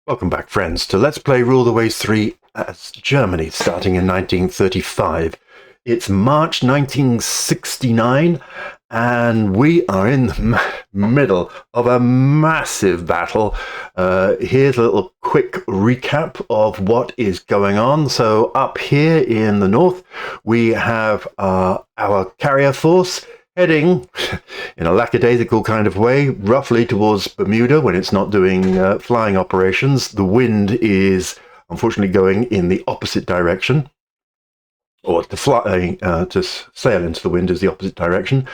Welcome back, friends, to Let's Play Rule the Waves 3 as Germany, starting in 1935. It's March 1969, and we are in the middle of a massive battle. Here's a little quick recap of what is going on. So up here in the north, we have our carrier force heading in a lackadaisical kind of way, roughly towards Bermuda when it's not doing flying operations. The wind is unfortunately going in the opposite direction, or to sail into the wind is the opposite direction.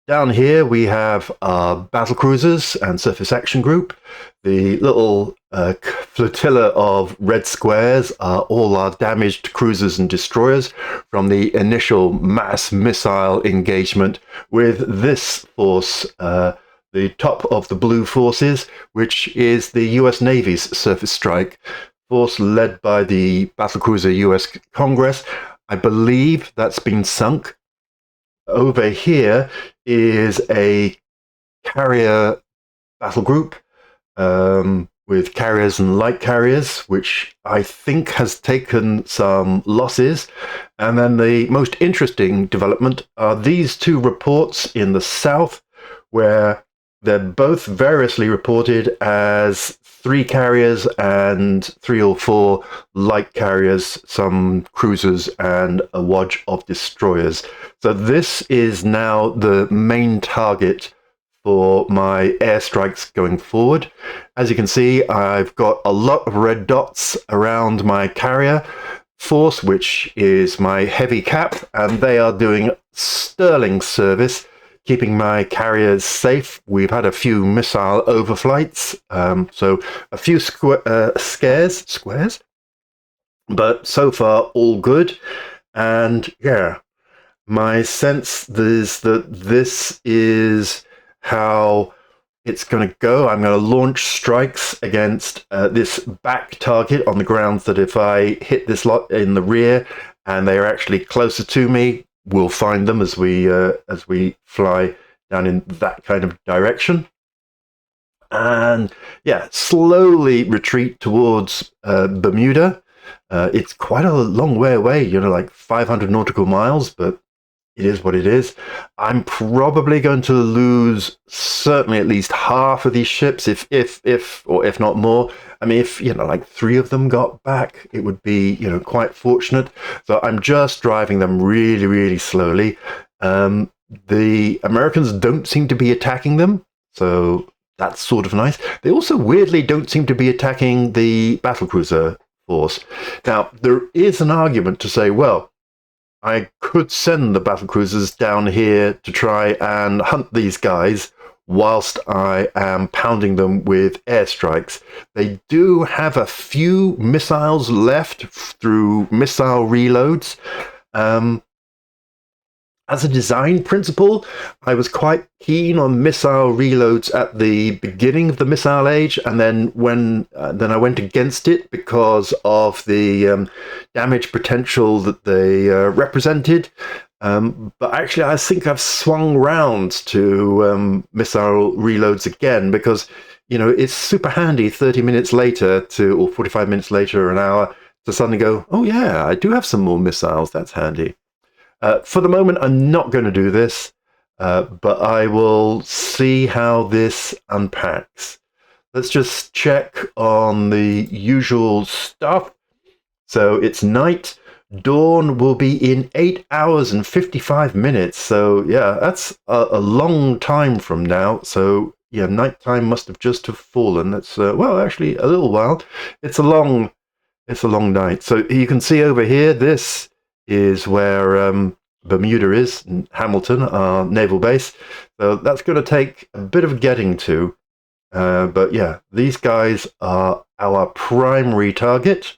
Down here we have our battle cruisers and surface action group. The little flotilla of red squares are all our damaged cruisers and destroyers from the initial mass missile engagement with this force, the top of the blue forces, which is the US Navy's surface strike force led by the battlecruiser US Congress. I believe that's been sunk. Over here is a carrier battle group with carriers and light carriers, which I think has taken some losses. And then the most interesting development are these two reports in the south, where they're both variously reported as 3 carriers and 3 or 4 light carriers, some cruisers, and a wodge of destroyers. So this is now the main target for my airstrikes going forward. As you can see, I've got a lot of red dots around my carrier force, which is my heavy cap, and they are doing sterling service, keeping my carriers safe. We've had a few missile overflights, so a few squares, but so far all good. And yeah, my sense is that this is how it's going to go. I'm going to launch strikes against this back target on the grounds that if I hit this lot in the rear and they are actually closer to me, we'll find them as we fly down in that kind of direction. And yeah, slowly retreat towards Bermuda. It's quite a long way away, like 500 nautical miles, but it is what it is. I'm probably going to lose certainly at least half of these ships, if not more. I mean, if like 3 of them got back, it would be quite fortunate. So I'm just driving them really, really slowly. The Americans don't seem to be attacking them, so that's sort of nice. They also weirdly don't seem to be attacking the battlecruiser force. Now, there is an argument to say, well, I could send the battlecruisers down here to try and hunt these guys whilst I am pounding them with airstrikes. They do have a few missiles left through missile reloads. As a design principle, I was quite keen on missile reloads at the beginning of the missile age, and then I went against it because of the damage potential that they represented. But actually, I think I've swung round to missile reloads again because it's super handy 30 minutes later or 45 minutes later, or an hour, to suddenly go, oh yeah, I do have some more missiles. That's handy. For the moment, I'm not going to do this, but I will see how this unpacks. Let's just check on the usual stuff. So it's night. Dawn will be in 8 hours and 55 minutes. So yeah, that's a long time from now. So yeah, nighttime must have just have fallen. That's well, actually, a little while. It's a long night. So you can see over here, this is where Bermuda is, Hamilton, our naval base. So that's going to take a bit of getting to. But yeah, these guys are our primary target.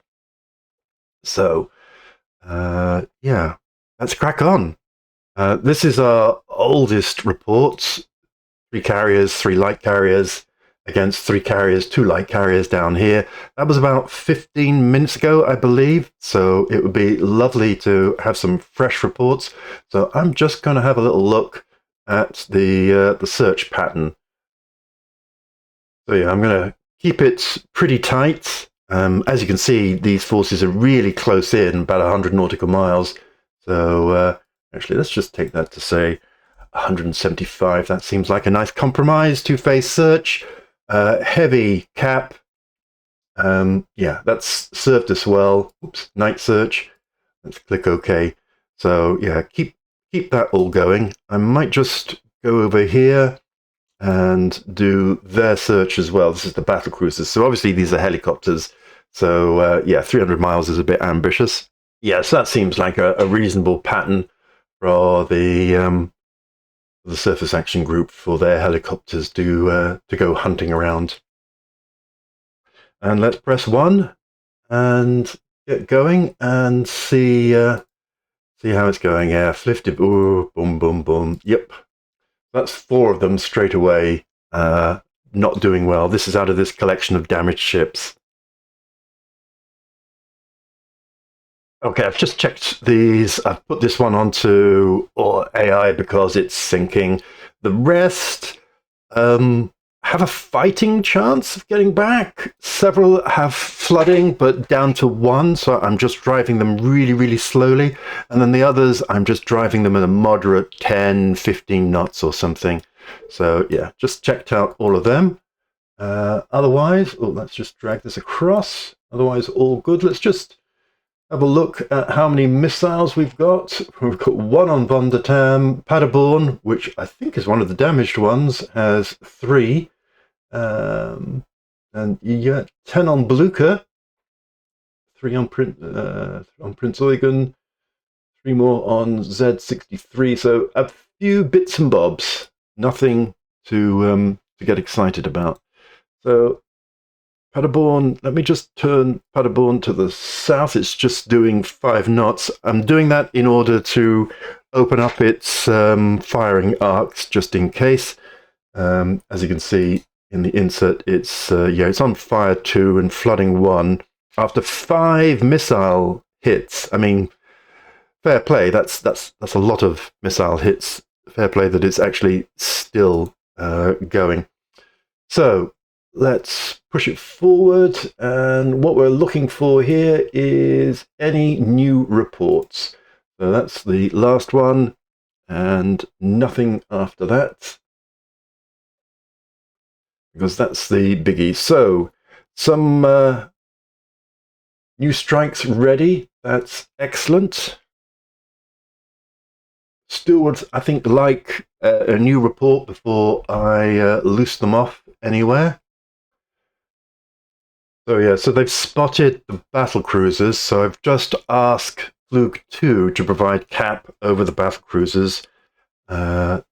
So yeah, let's crack on. This is our oldest reports. 3 carriers, 3 light carriers, against 3 carriers, 2 light carriers down here. That was about 15 minutes ago, I believe. So it would be lovely to have some fresh reports. So I'm just going to have a little look at the search pattern. So yeah, I'm going to keep it pretty tight. As you can see, these forces are really close in, about 100 nautical miles. So actually, let's just take that to say 175. That seems like a nice compromise. Two-phase search, heavy cap. Yeah, that's served us well. Oops, night search. Let's click OK. So yeah, keep that all going. I might just go over here and do their search as well. This is the battle cruisers. So obviously these are helicopters. So yeah, 300 miles is a bit ambitious. Yes, that seems like a reasonable pattern for the surface action group for their helicopters to go hunting around. And let's press 1 and get going and see how it's going. Yeah, lifted. Ooh, boom, boom, boom. Yep, that's 4 of them straight away. Not doing well. This is out of this collection of damaged ships. Okay, I've just checked these. I've put this one onto AI because it's syncing. The rest have a fighting chance of getting back. Several have flooding, but down to 1, so I'm just driving them really, really slowly. And then the others, I'm just driving them at a moderate 10, 15 knots or something. So yeah, just checked out all of them. Otherwise, let's just drag this across. Otherwise, all good. Let's just have a look at how many missiles we've got. We've got 1 on Von der Tam. Paderborn, which I think is one of the damaged ones, has 3. And you get 10 on Beluga, 3 on Prince Eugen, 3 more on Z63. So a few bits and bobs, nothing to get excited about. So Paderborn, let me just turn Paderborn to the south. It's just doing 5 knots. I'm doing that in order to open up its firing arcs, just in case. As you can see in the insert, it's on fire 2 and flooding 1 after 5 missile hits. I mean, fair play. That's a lot of missile hits. Fair play that it's actually still going. So let's push it forward, and what we're looking for here is any new reports. So that's the last one, and nothing after that, because that's the biggie. So some new strikes ready. That's excellent. Stewards, I think, like a new report before I loose them off anywhere. So yeah, so they've spotted the battle cruisers. So I've just asked Flug 2 to provide cap over the battle cruisers.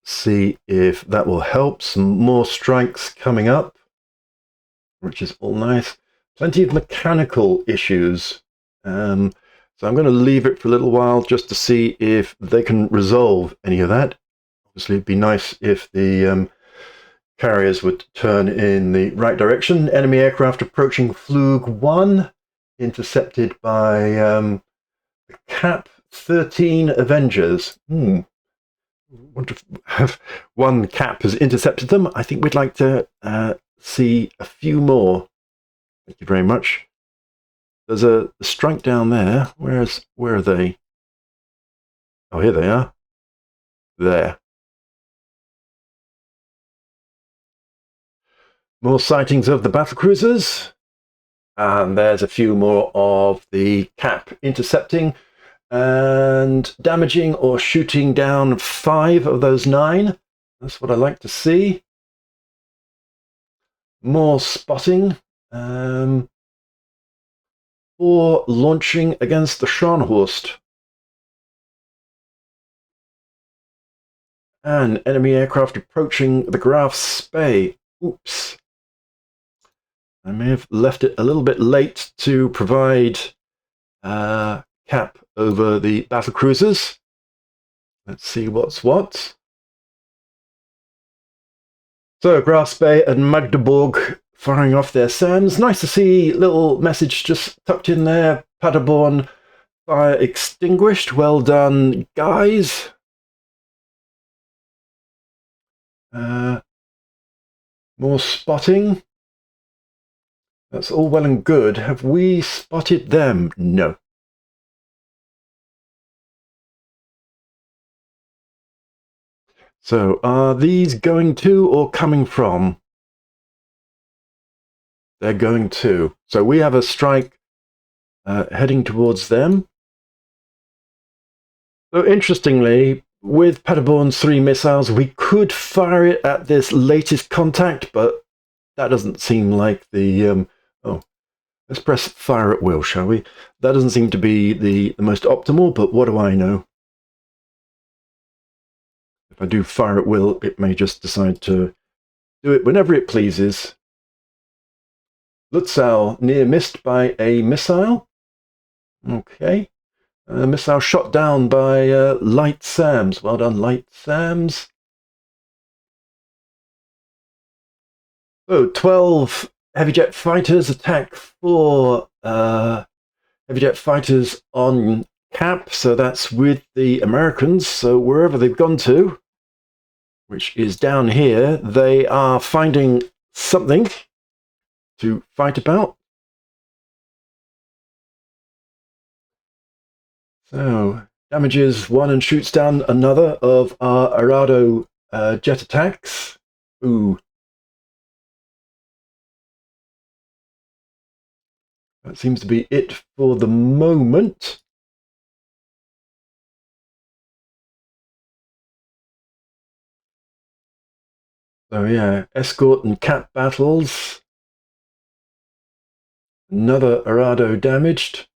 See if that will help. Some more strikes coming up, which is all nice. Plenty of mechanical issues. So I'm going to leave it for a little while just to see if they can resolve any of that. Obviously, it'd be nice if the carriers would turn in the right direction. Enemy aircraft approaching Flug 1, intercepted by the Cap 13 Avengers. Wonder if one Cap has intercepted them. I think we'd like to see a few more. Thank you very much. There's a strike down there. Where are they? Oh, here they are. There. More sightings of the battlecruisers. And there's a few more of the Cap intercepting and damaging or shooting down 5 of those 9. That's what I like to see. More spotting. Or launching against the Scharnhorst. And enemy aircraft approaching the Graf Spee. Oops. I may have left it a little bit late to provide cap over the battle cruisers. Let's see what's what. So Graf Spee and Magdeburg firing off their SAMs. Nice to see little message just tucked in there. Paderborn fire extinguished. Well done, guys. More spotting. That's all well and good. Have we spotted them? No. So are these going to or coming from? They're going to. So we have a strike heading towards them. So interestingly, with Paderborn's 3 missiles, we could fire it at this latest contact, but that doesn't seem like the... oh, let's press fire at will, shall we? That doesn't seem to be the most optimal, but what do I know? If I do fire at will, it may just decide to do it whenever it pleases. Lutzow near missed by a missile. Okay. Missile shot down by Light Sams. Well done, Light Sams. So 12 heavy jet fighters attack 4 heavy jet fighters on cap. So that's with the Americans. So wherever they've gone to, which is down here, they are finding something to fight about. So damages one and shoots down another of our Arado jet attacks. Ooh. That seems to be it for the moment. So yeah, escort and cap battles. Another Arado damaged.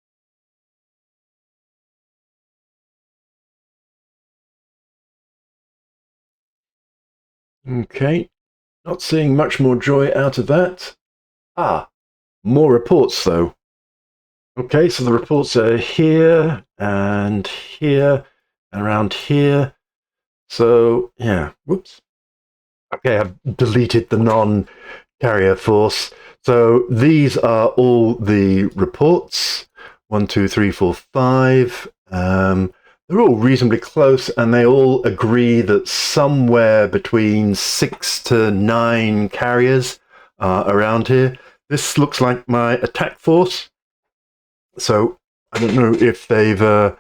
Okay, not seeing much more joy out of that. Ah, more reports though. Okay, so the reports are here and here and around here. So yeah, whoops. Okay, I've deleted the non-carrier force. So these are all the reports. 1, 2, 3, 4, 5. They're all reasonably close, and they all agree that somewhere between 6 to 9 carriers are around here. This looks like my attack force. So I don't know if they've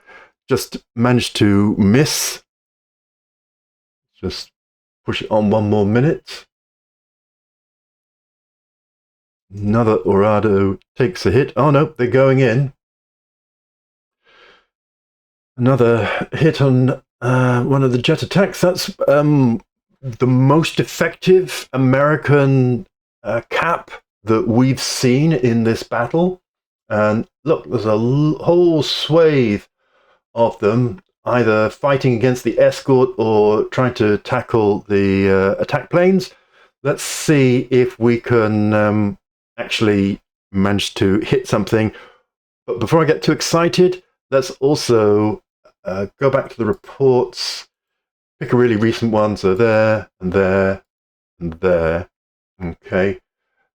just managed to miss. Just push it on 1 more minute. Another Orado takes a hit. Oh no, they're going in. Another hit on one of the jet attacks. That's the most effective American cap that we've seen in this battle. And look, there's a whole swathe of them either fighting against the escort or trying to tackle the attack planes. Let's see if we can actually manage to hit something. But before I get too excited, let's also go back to the reports, pick a really recent one. So there and there and there. Okay.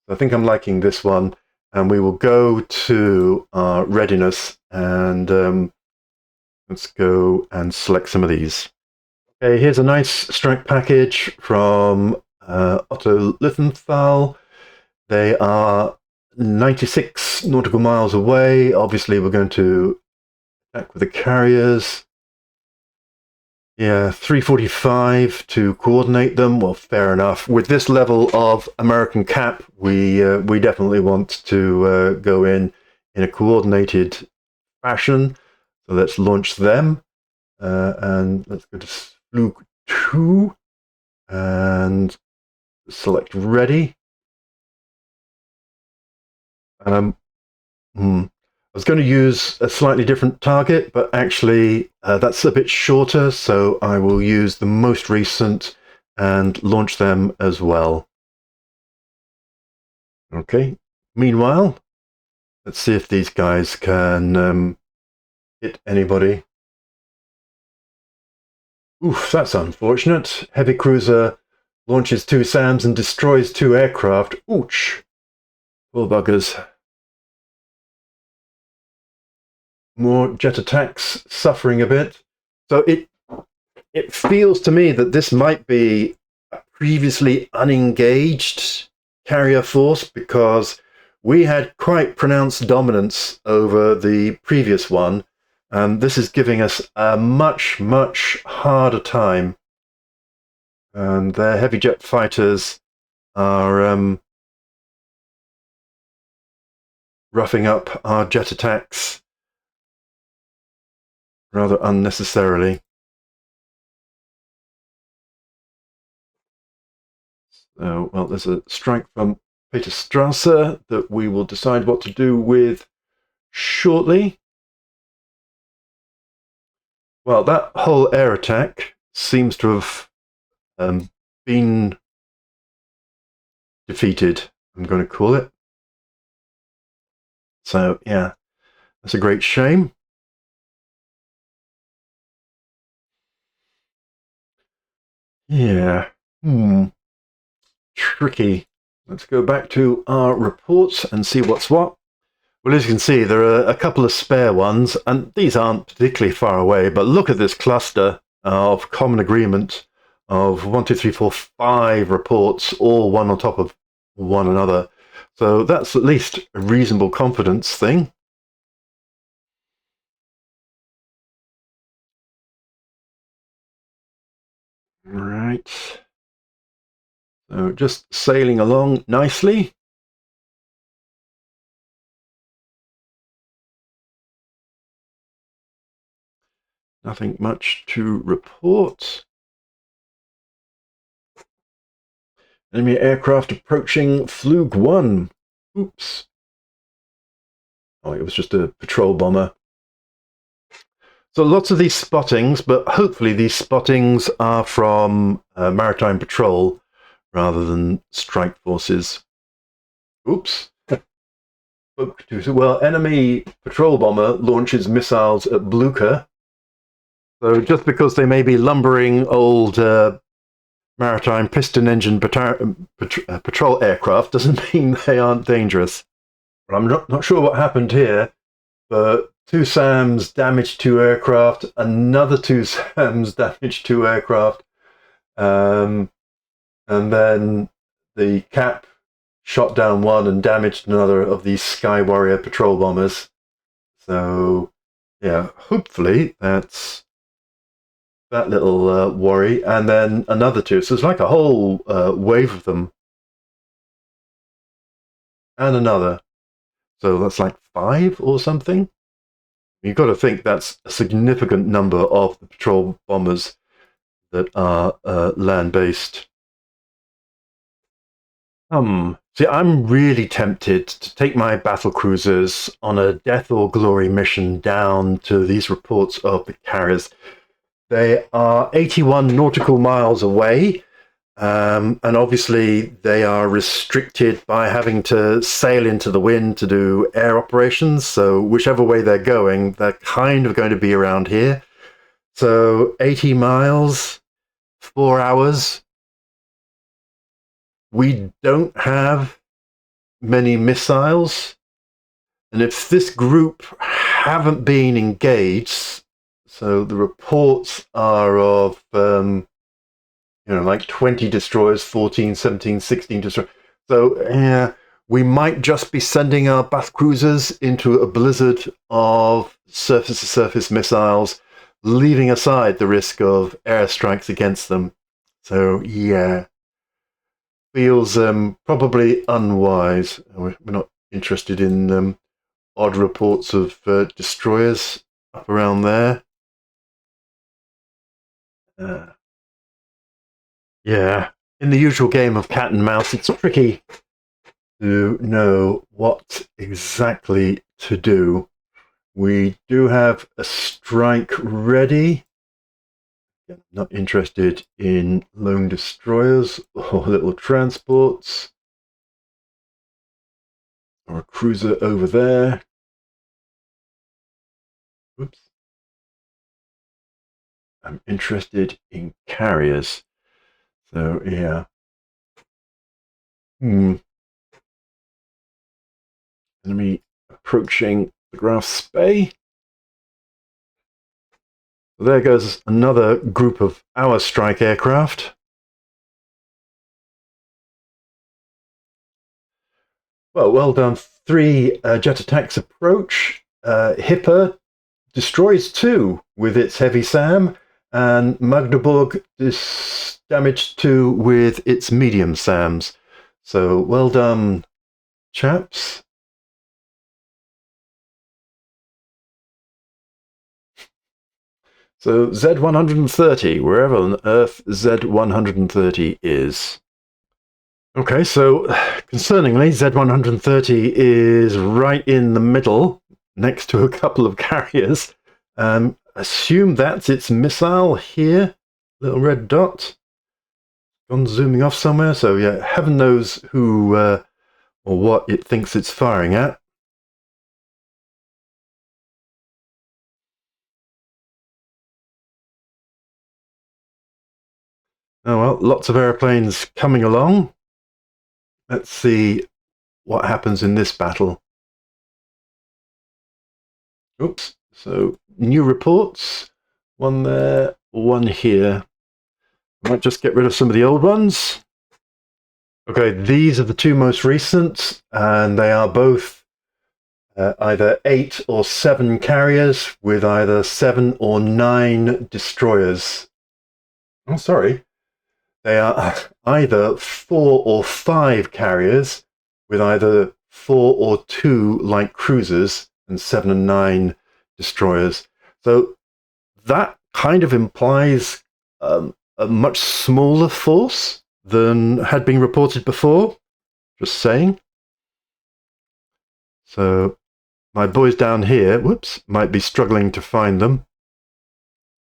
I think I'm liking this one. And we will go to our readiness and let's go and select some of these. Okay, here's a nice strike package from Otto Liffenthal. They are 96 nautical miles away. Obviously, we're going to attack with the carriers. Yeah, 345 to coordinate them. Well, fair enough. With this level of American cap, we definitely want to go in a coordinated fashion. So let's launch them. And let's go to Flug 2 and select ready. I was going to use a slightly different target, but actually that's a bit shorter, so I will use the most recent and launch them as well. Okay. Meanwhile, let's see if these guys can hit anybody. Oof, that's unfortunate. Heavy cruiser launches 2 SAMs and destroys 2 aircraft. Ouch. Poor buggers. More jet attacks, suffering a bit. So it feels to me that this might be a previously unengaged carrier force, because we had quite pronounced dominance over the previous one, and this is giving us a much, much harder time. And their heavy jet fighters are roughing up our jet attacks rather unnecessarily. So, well, there's a strike from Peter Strasser that we will decide what to do with shortly. Well, that whole air attack seems to have been defeated, I'm going to call it. So, yeah, that's a great shame. Yeah. Tricky. Let's go back to our reports and see what's what. Well, as you can see, there are a couple of spare ones, and these aren't particularly far away, but look at this cluster of common agreement of 1, 2, 3, 4, 5 reports, all one on top of one another. So that's at least a reasonable confidence thing. Right. So just sailing along nicely. Nothing much to report. Enemy aircraft approaching Flug 1. Oops. Oh, it was just a patrol bomber. So lots of these spottings, but hopefully these spottings are from maritime patrol rather than strike forces. Oops. Well, enemy patrol bomber launches missiles at Blucher. So just because they may be lumbering old maritime piston engine patrol aircraft doesn't mean they aren't dangerous. But I'm not sure what happened here, but 2 SAMs damaged 2 aircraft, another 2 SAMs damaged 2 aircraft, and then the Cap shot down 1 and damaged another of these Sky Warrior patrol bombers. So, yeah, hopefully that's that little worry, and then another 2. So it's like a whole wave of them, and another. So that's like 5 or something. You've got to think that's a significant number of the patrol bombers that are land-based. See, I'm really tempted to take my battle cruisers on a death or glory mission down to these reports of the carriers. They are 81 nautical miles away, and obviously they are restricted by having to sail into the wind to do air operations. So whichever way they're going, they're kind of going to be around here. So 80 miles, 4 hours. We don't have many missiles. And if this group haven't been engaged, so the reports are of, like 20 destroyers, 14, 17, 16 destroyers. So, yeah, we might just be sending our battle cruisers into a blizzard of surface-to-surface missiles, leaving aside the risk of airstrikes against them. So, yeah, feels probably unwise. We're not interested in odd reports of destroyers up around there. Yeah, in the usual game of cat and mouse, it's tricky to know what exactly to do. We do have a strike ready. Not interested in lone destroyers or little transports. Or a cruiser over there. Oops. I'm interested in carriers. So, yeah. Enemy approaching the Graf Spee. There goes another group of our strike aircraft. Well done, 3 jet attacks approach. Hipper destroys 2 with its heavy SAM, and Magdeburg is damaged 2 with its medium SAMs. So well done, chaps. So Z130, wherever on Earth Z130 is. Okay, so concerningly, Z130 is right in the middle, next to a couple of carriers. Assume that's its missile here, little red dot. Gone zooming off somewhere, so yeah, heaven knows who or what it thinks it's firing at. Oh well, lots of airplanes coming along. Let's see what happens in this battle. Oops, so new reports. One there, one here. I might just get rid of some of the old ones. Okay, these are the 2 most recent, and they are both either 8 or 7 carriers with either 7 or 9 destroyers. Oh, sorry. They are either 4 or 5 carriers with either 4 or 2 light cruisers and 7 and 9 destroyers. So that kind of implies a much smaller force than had been reported before. Just saying. So my boys down here, whoops, might be struggling to find them.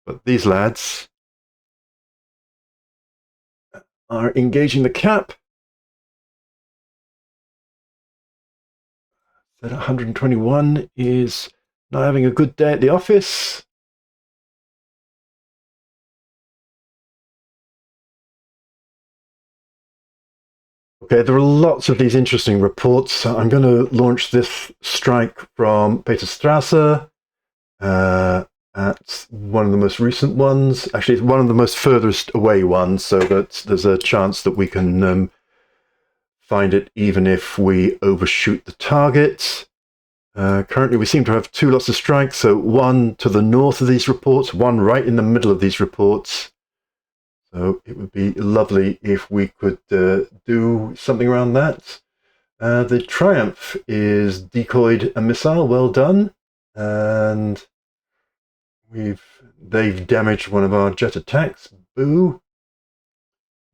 But these lads are engaging the cap. That 121 is not having a good day at the office. Okay, there are lots of these interesting reports. I'm going to launch this strike from Peterstrasse. That's one of the most recent ones. Actually, it's one of the most furthest away ones, so that there's a chance that we can find it even if we overshoot the target. Currently, we seem to have 2 lots of strikes, so one to the north of these reports, one right in the middle of these reports. So it would be lovely if we could do something around that. The Triumph is decoyed a missile, well done. And they've damaged one of our jet attacks, boo.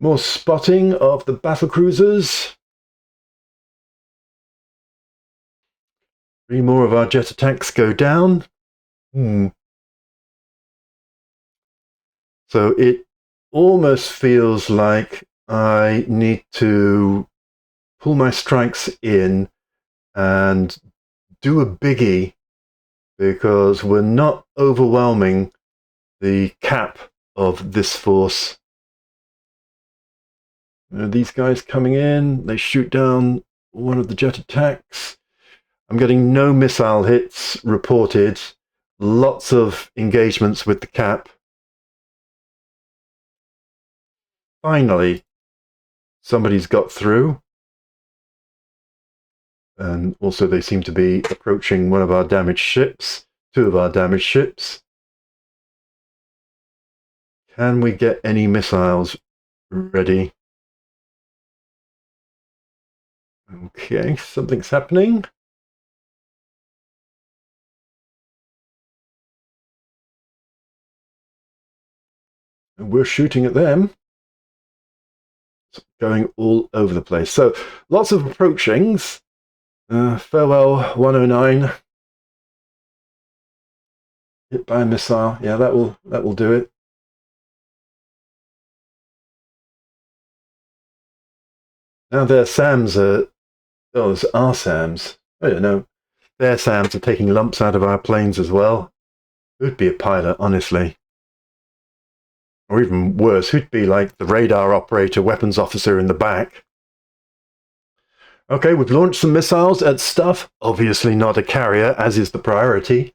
More spotting of the battle cruisers. 3 more of our jet attacks go down. So it almost feels like I need to pull my strikes in and do a biggie, because we're not overwhelming the cap of this force. These guys coming in, they shoot down one of the jet attacks. I'm getting no missile hits reported. Lots of engagements with the cap. Finally, somebody's got through. And also they seem to be approaching one of our damaged ships, 2 of our damaged ships. Can we get any missiles ready? Okay, something's happening. And we're shooting at them. It's going all over the place. So lots of approachings. Farewell 109. Hit by a missile. Yeah, that will do it. Now their SAMs are... Oh, there's our SAMs. I don't know. Their SAMs are taking lumps out of our planes as well. Who'd be a pilot, honestly? Or even worse, who'd be like the radar operator, weapons officer in the back? Okay, we've launched some missiles at stuff. Obviously not a carrier, as is the priority.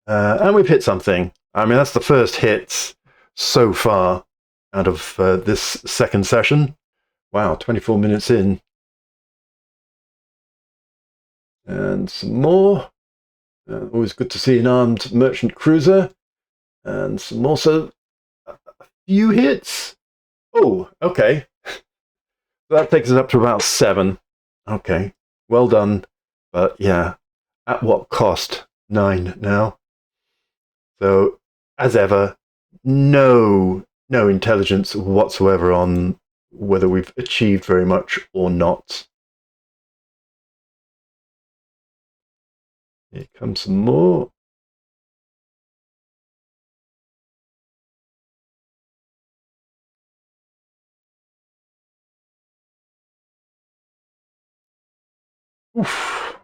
And we've hit something. I mean, that's the first hits so far out of this second session. Wow, 24 minutes in. And some more. Always good to see an armed merchant cruiser. And some more. So a few hits. Oh, okay. That takes us up to about 7. Okay. Well done. But yeah, at what cost? 9 now. So, as ever, no intelligence whatsoever on whether we've achieved very much or not. Here comes some more. Oof.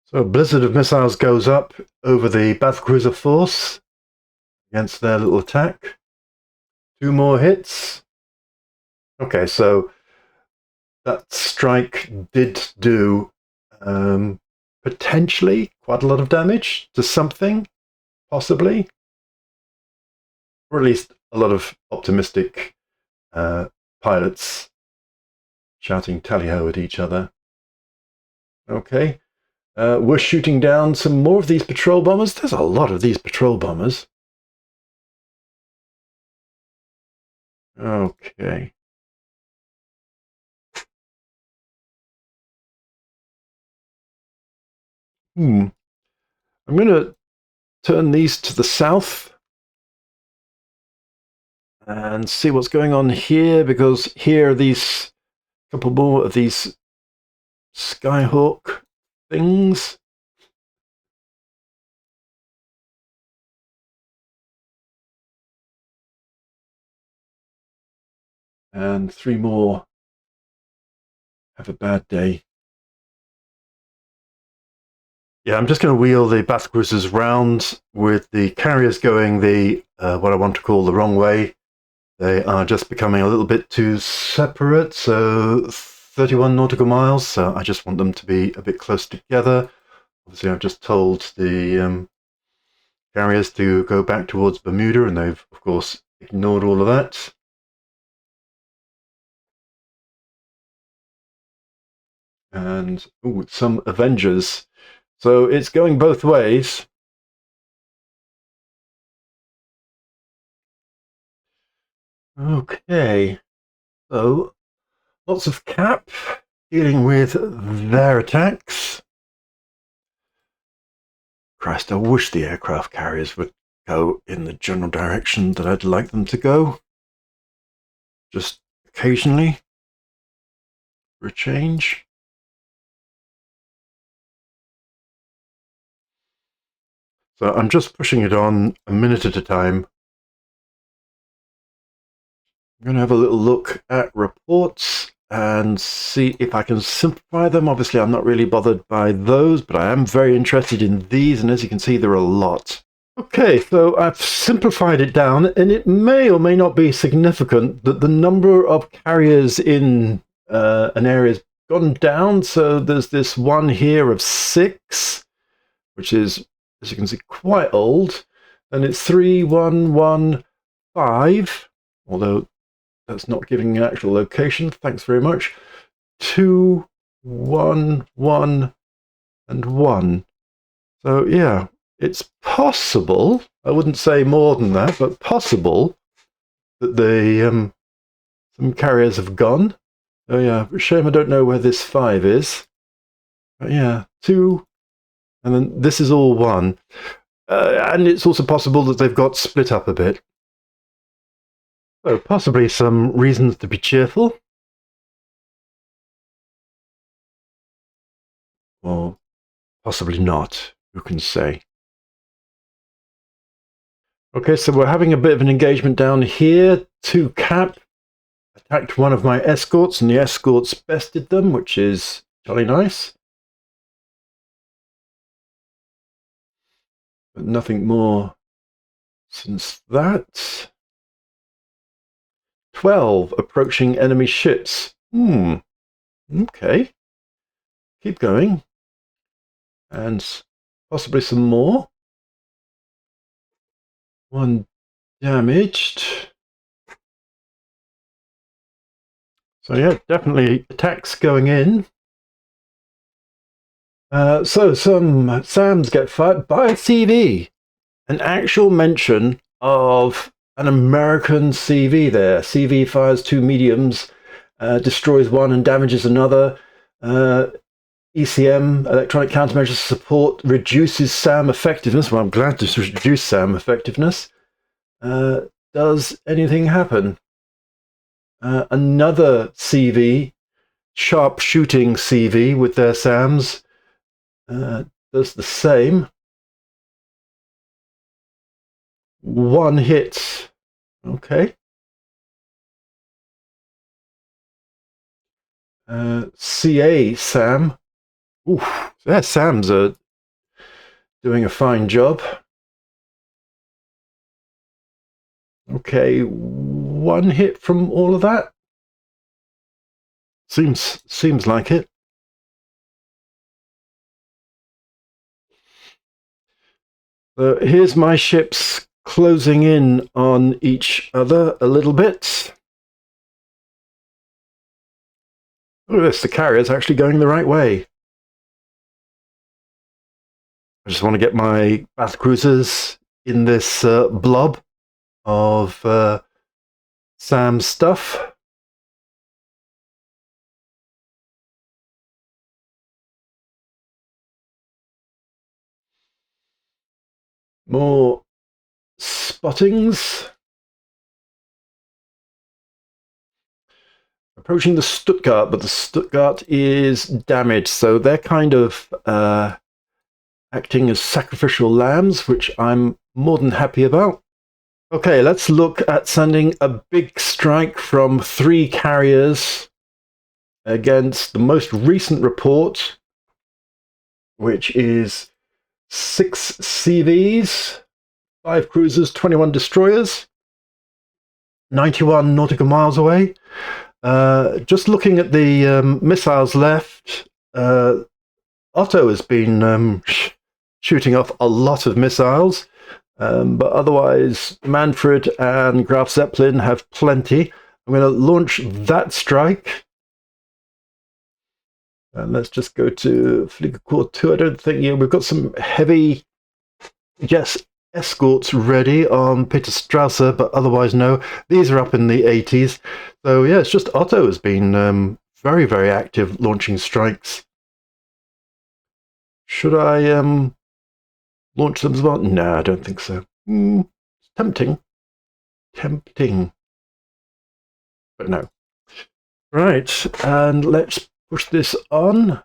So a blizzard of missiles goes up over the battlecruiser force against their little attack. 2 more hits. Okay, so that strike did do potentially quite a lot of damage to something, possibly, or at least a lot of optimistic pilots shouting tally-ho at each other. Okay, we're shooting down some more of these patrol bombers. There's a lot of these patrol bombers. Okay. I'm going to turn these to the south and see what's going on here, because here are these couple more of these Skyhawk things. And 3 more have a bad day. Yeah, I'm just going to wheel the battlecruisers round with the carriers going the what I want to call the wrong way. They are just becoming a little bit too separate, so 31 nautical miles, so I just want them to be a bit close together. Obviously, I've just told the carriers to go back towards Bermuda, and they've, of course, ignored all of that. And some Avengers. So it's going both ways. Okay, so lots of cap dealing with their attacks. Christ, I wish the aircraft carriers would go in the general direction that I'd like them to go. Just occasionally, for a change. So I'm just pushing it on a minute at a time. I'm going to have a little look at reports and see if I can simplify them. Obviously, I'm not really bothered by those, but I am very interested in these, and as you can see, there are a lot. Okay, so I've simplified it down, and it may or may not be significant that the number of carriers in an area has gone down. So there's this one here of 6, which is, as you can see, quite old. And it's 3115, although that's not giving an actual location. Thanks very much. 2, 1, 1, and 1. So yeah, it's possible. I wouldn't say more than that, but possible that the some carriers have gone. Oh yeah, shame I don't know where this 5 is. But yeah, 2, and then this is all 1. And it's also possible that they've got split up a bit. So possibly some reasons to be cheerful. Or possibly not. Who can say? Okay, so we're having a bit of an engagement down here. 2 cap attacked one of my escorts, and the escorts bested them, which is jolly nice. But nothing more since that. 12 approaching enemy ships. Okay. Keep going. And possibly some more. 1 damaged. So yeah, definitely attacks going in. So some SAMs get fired by CV. An actual mention of an American CV there. CV fires two mediums, destroys one and damages another. ECM, electronic countermeasure support, reduces SAM effectiveness. Well, I'm glad to reduce SAM effectiveness. Does anything happen? Another CV, sharp shooting CV with their SAMs, does the same. One hit. Okay. CA SAM. Oof, their SAMs are doing a fine job. Okay, one hit from all of that. Seems like it. Here's my ships closing in on each other a little bit. Look at this, the carrier's actually going the right way. I just want to get my battle cruisers in this blob of Sam's stuff. More spottings. Approaching the Stuttgart, but the Stuttgart is damaged, so they're kind of acting as sacrificial lambs, which I'm more than happy about. Okay, let's look at sending a big strike from 3 carriers against the most recent report, which is 6 CVs, 5 cruisers, 21 destroyers, 91 nautical miles away. Just looking at the missiles left, Otto has been shooting off a lot of missiles, but otherwise Manfred and Graf Zeppelin have plenty. I'm going to launch that strike. And let's just go to Fliegerkorps 2. I don't think, we've got some heavy, yes, escorts ready on Peter Strasser, but otherwise no. These are up in the 80s. So yeah, it's just Otto has been very, very active launching strikes. Should I launch them as well? No, I don't think so. It's tempting. Tempting. But no. Right, and let's push this on.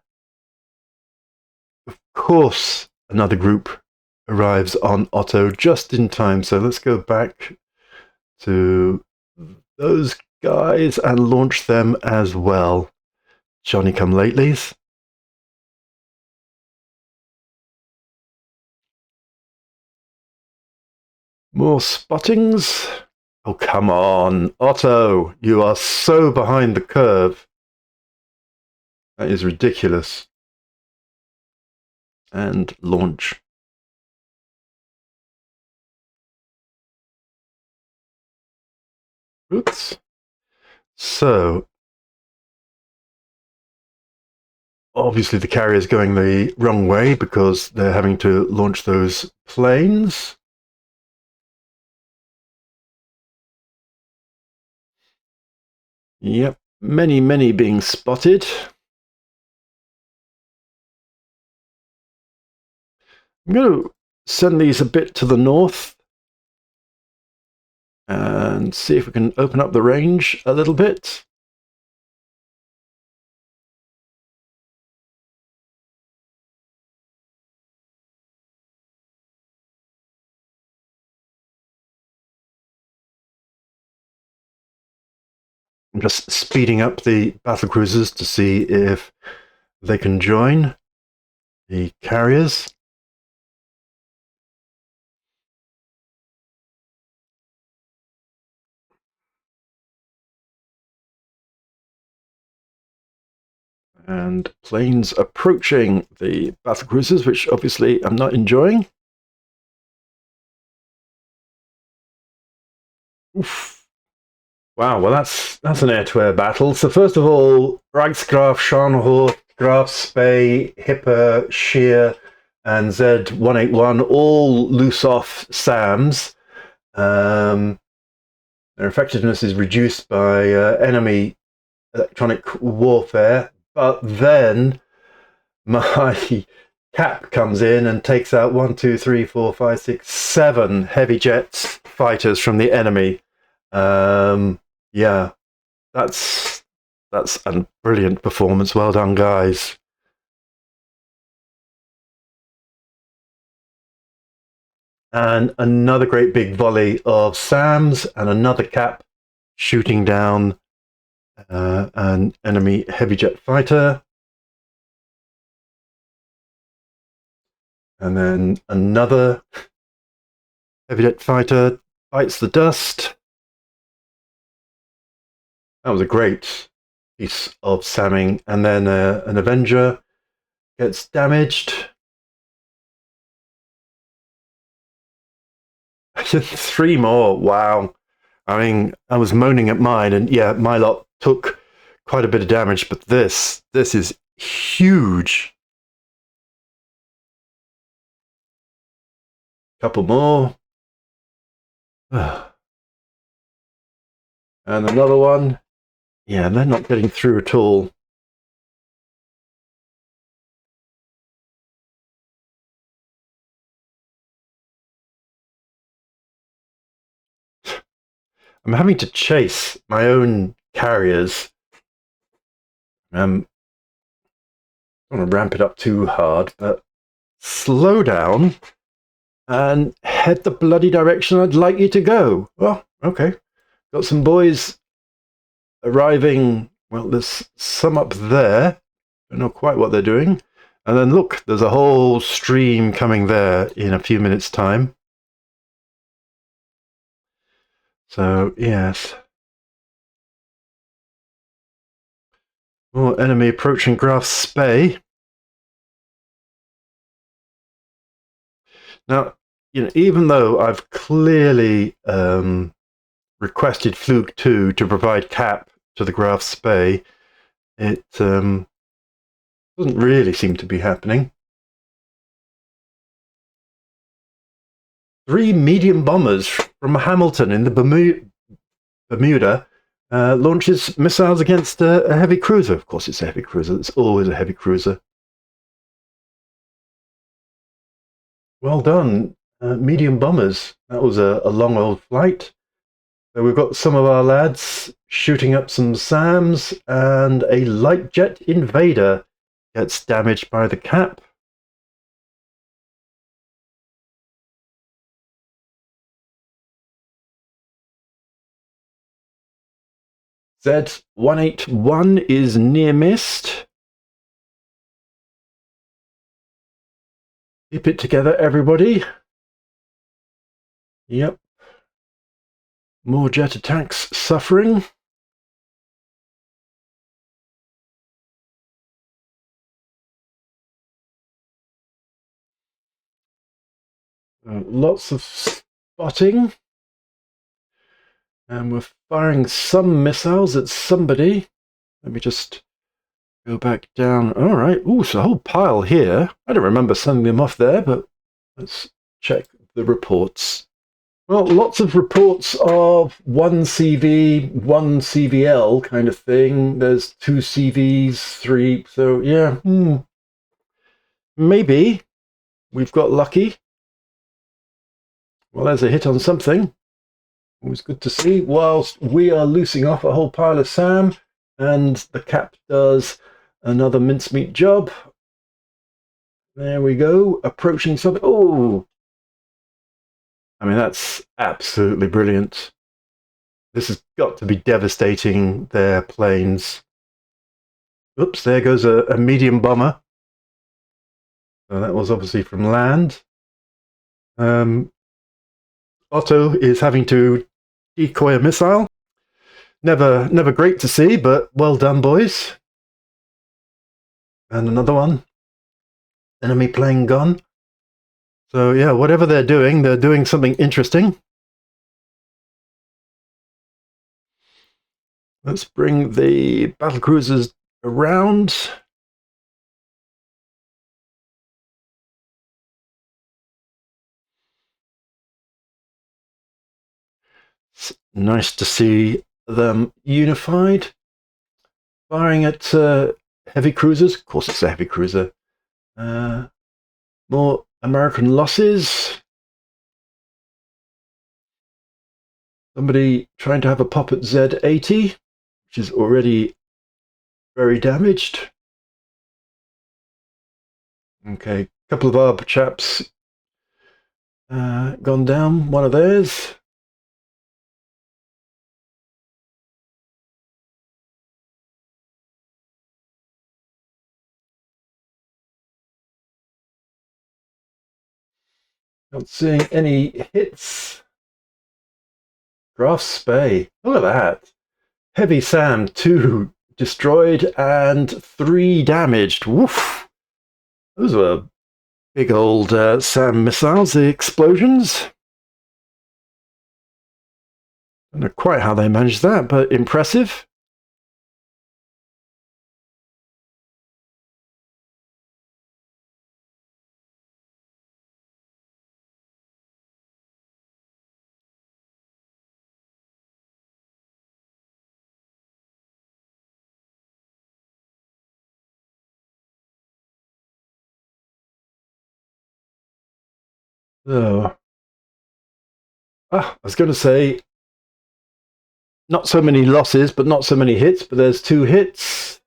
Of course, another group arrives on Otto just in time. So let's go back to those guys and launch them as well. Johnny come latelys. More spottings. Oh, come on. Otto, you are so behind the curve. That is ridiculous. And launch. Oops. So, obviously the carrier's going the wrong way because they're having to launch those planes. Yep, many, many being spotted. I'm going to send these a bit to the north and see if we can open up the range a little bit. I'm just speeding up the battle cruisers to see if they can join the carriers. And planes approaching the battle cruisers, which obviously I'm not enjoying. Oof. Wow, well that's an air-to-air battle. So first of all, Reichsgraf Scharnhorst Graf, Spey, Hipper, Shear, and Z181 all loose off SAMs. Their effectiveness is reduced by enemy electronic warfare, but then my cap comes in and takes out 1, 2, 3, 4, 5, 6, 7 heavy jets fighters from the enemy. Yeah, that's a brilliant performance. Well done, guys. And another great big volley of SAMs and another cap shooting down an enemy heavy jet fighter. And then another heavy jet fighter bites the dust. That was a great piece of SAMming. And then an Avenger gets damaged. 3 more. Wow. I mean, I was moaning at mine, and yeah, my lot took quite a bit of damage, but this is huge. Couple more. And another one. Yeah, they're not getting through at all. I'm having to chase my own carriers. I don't want to ramp it up too hard, but slow down and head the bloody direction I'd like you to go. Well, okay. Got some boys arriving. Well, there's some up there. Don't know quite what they're doing. And then look, there's a whole stream coming there in a few minutes' time. So, yes. More enemy approaching Graf Spey. Now, even though I've clearly requested Fluke 2 to provide cap to the Graf Spey, it doesn't really seem to be happening. 3 medium bombers from Hamilton in the Bermuda launches missiles against a heavy cruiser. Of course, it's a heavy cruiser. It's always a heavy cruiser. Well done, medium bombers. That was a long old flight. So we've got some of our lads shooting up some SAMs, and a light jet invader gets damaged by the cap. Z181 is near missed. Keep it together, everybody. Yep. More jet attacks suffering. Lots of spotting. And we're firing some missiles at somebody. Let me just go back down. All right. Ooh, so a whole pile here. I don't remember sending them off there, but let's check the reports. Well, lots of reports of 1 CV, 1 CVL kind of thing. There's 2 CVs, 3. So, yeah. Maybe we've got lucky. Well, there's a hit on something. Always good to see. Whilst we are loosing off a whole pile of SAM, and the cap does another mincemeat job. There we go. Approaching something. Oh! I mean, that's absolutely brilliant. This has got to be devastating their planes. Oops, there goes a medium bomber. So that was obviously from land. Otto is having to decoy a missile. Never great to see, but well done, boys. And another one. Enemy plane gone. So yeah, whatever they're doing something interesting. Let's bring the battle cruisers around. It's nice to see them unified. Firing at heavy cruisers. Of course, it's a heavy cruiser. More American losses. Somebody trying to have a pop at Z80, which is already very damaged. Okay, a couple of our chaps gone down. One of theirs. Not seeing any hits. Graf Spey. Look at that. Heavy Sam, 2 destroyed and 3 damaged. Woof. Those were big old Sam missiles, the explosions. I don't know quite how they managed that, but impressive. So, I was going to say, not so many losses, but not so many hits, but there's 2 hits.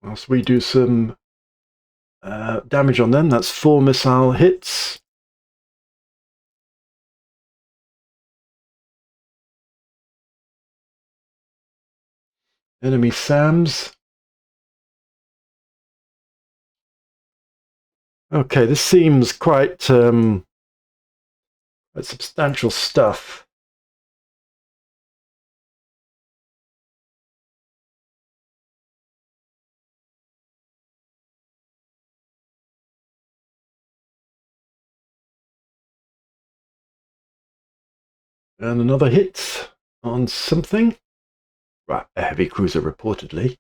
Whilst we do some damage on them, that's 4 missile hits. Enemy SAMs. Okay, this seems quite substantial stuff. And another hit on something. Right, a heavy cruiser reportedly.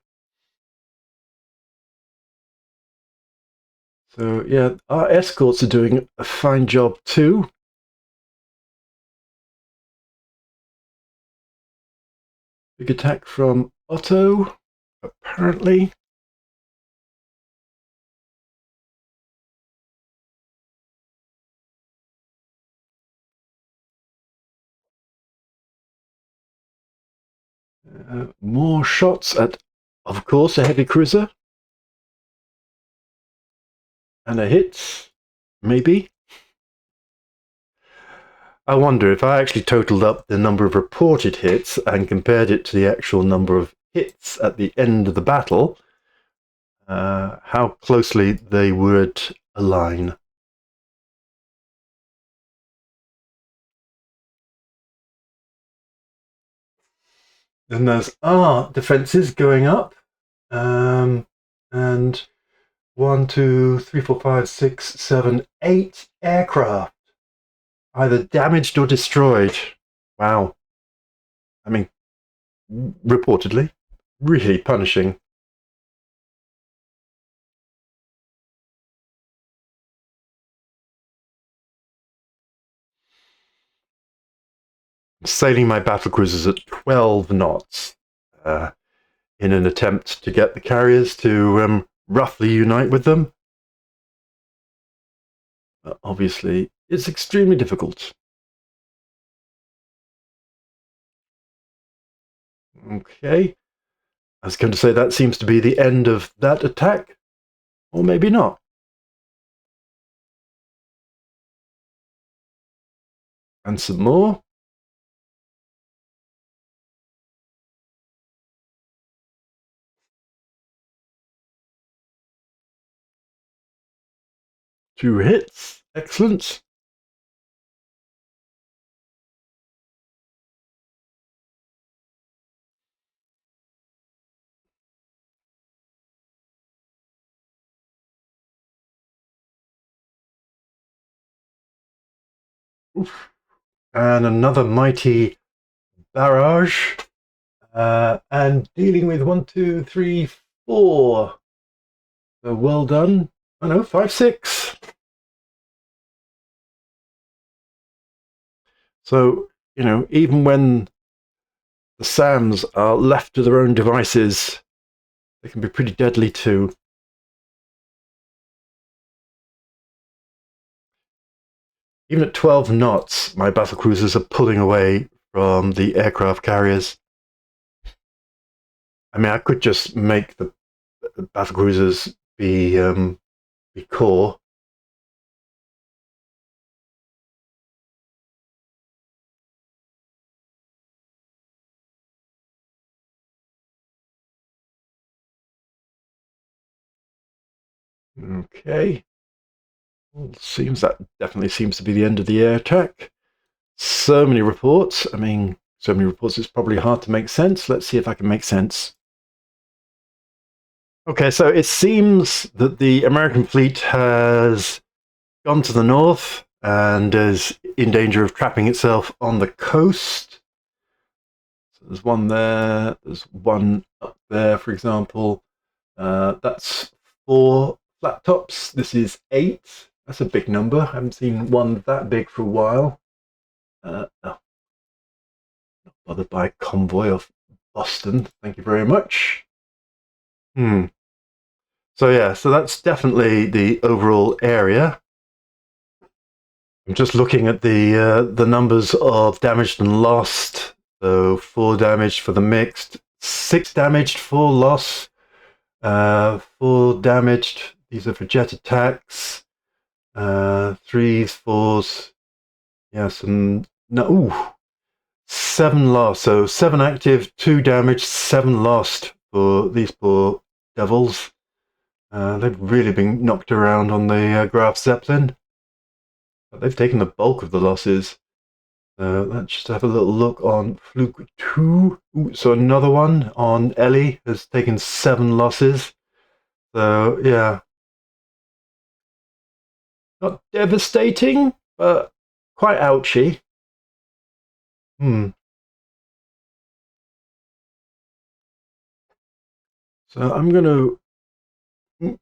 So yeah, our escorts are doing a fine job too. Big attack from Otto, apparently. More shots at, of course, a heavy cruiser. And a hit, maybe. I wonder if I actually totaled up the number of reported hits and compared it to the actual number of hits at the end of the battle, how closely they would align. Then there's our defenses going up. And 1, 2, 3, 4, 5, 6, 7, 8 aircraft either damaged or destroyed. Wow. I mean, reportedly, really punishing. Sailing my battle cruisers at 12 knots in an attempt to get the carriers to roughly unite with them. Obviously, it's extremely difficult. Okay. I was going to say that seems to be the end of that attack, or maybe not. And some more. Two hits. Excellent. Oof. And another mighty barrage. And dealing with 1, 2, 3, 4. So well done. Oh no, 5, 6. So, even when the SAMs are left to their own devices, they can be pretty deadly too. Even at 12 knots, my battlecruisers are pulling away from the aircraft carriers. I mean, I could just make the battlecruisers be core. Okay. Definitely seems to be the end of the air attack. So many reports. I mean, so many reports, it's probably hard to make sense. Let's see if I can make sense. Okay, so it seems that the American fleet has gone to the north and is in danger of trapping itself on the coast. So there's one there, there's one up there, for example. That's 4 flat tops. This is 8. That's a big number. I haven't seen one that big for a while. Oh, not bothered by convoy of Boston. Thank you very much. So yeah, so that's definitely the overall area. I'm just looking at the numbers of damaged and lost. So 4 damaged for the mixed, 6 damaged, 4 loss, 4 damaged. These are for jet attacks. 3s, 4s. Yeah, some no. Ooh, 7 lost. So 7 active, 2 damaged, 7 lost for these poor devils. They've really been knocked around on the Graf Zeppelin. But they've taken the bulk of the losses. Let's just have a little look on Fluke 2. Ooh, so another one on Ellie has taken 7 losses. So, yeah. Not devastating, but quite ouchy. So I'm going to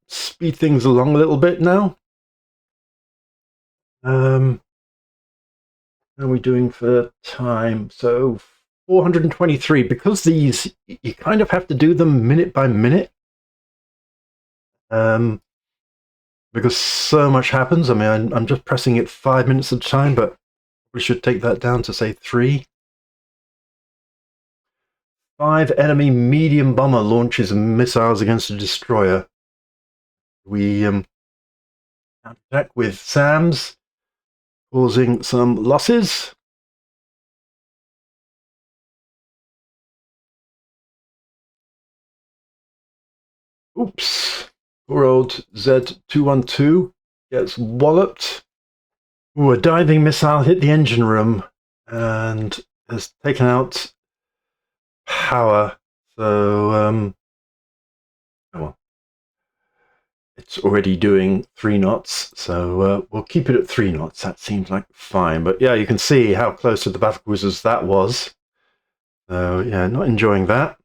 speed things along a little bit now. How are we doing for time? So 423. Because these, you kind of have to do them minute by minute. Because so much happens. I mean, I'm just pressing it 5 minutes at a time, but we should take that down to, say, 3. 5 enemy medium bomber launches missiles against a destroyer. We attack with SAMs, causing some losses. Oops. Poor old Z212 gets walloped. Ooh, a diving missile hit the engine room and has taken out power. So, oh well. It's already doing 3 knots, so we'll keep it at 3 knots. That seems like fine. But yeah, you can see how close to the battlecruisers that was. So yeah, not enjoying that.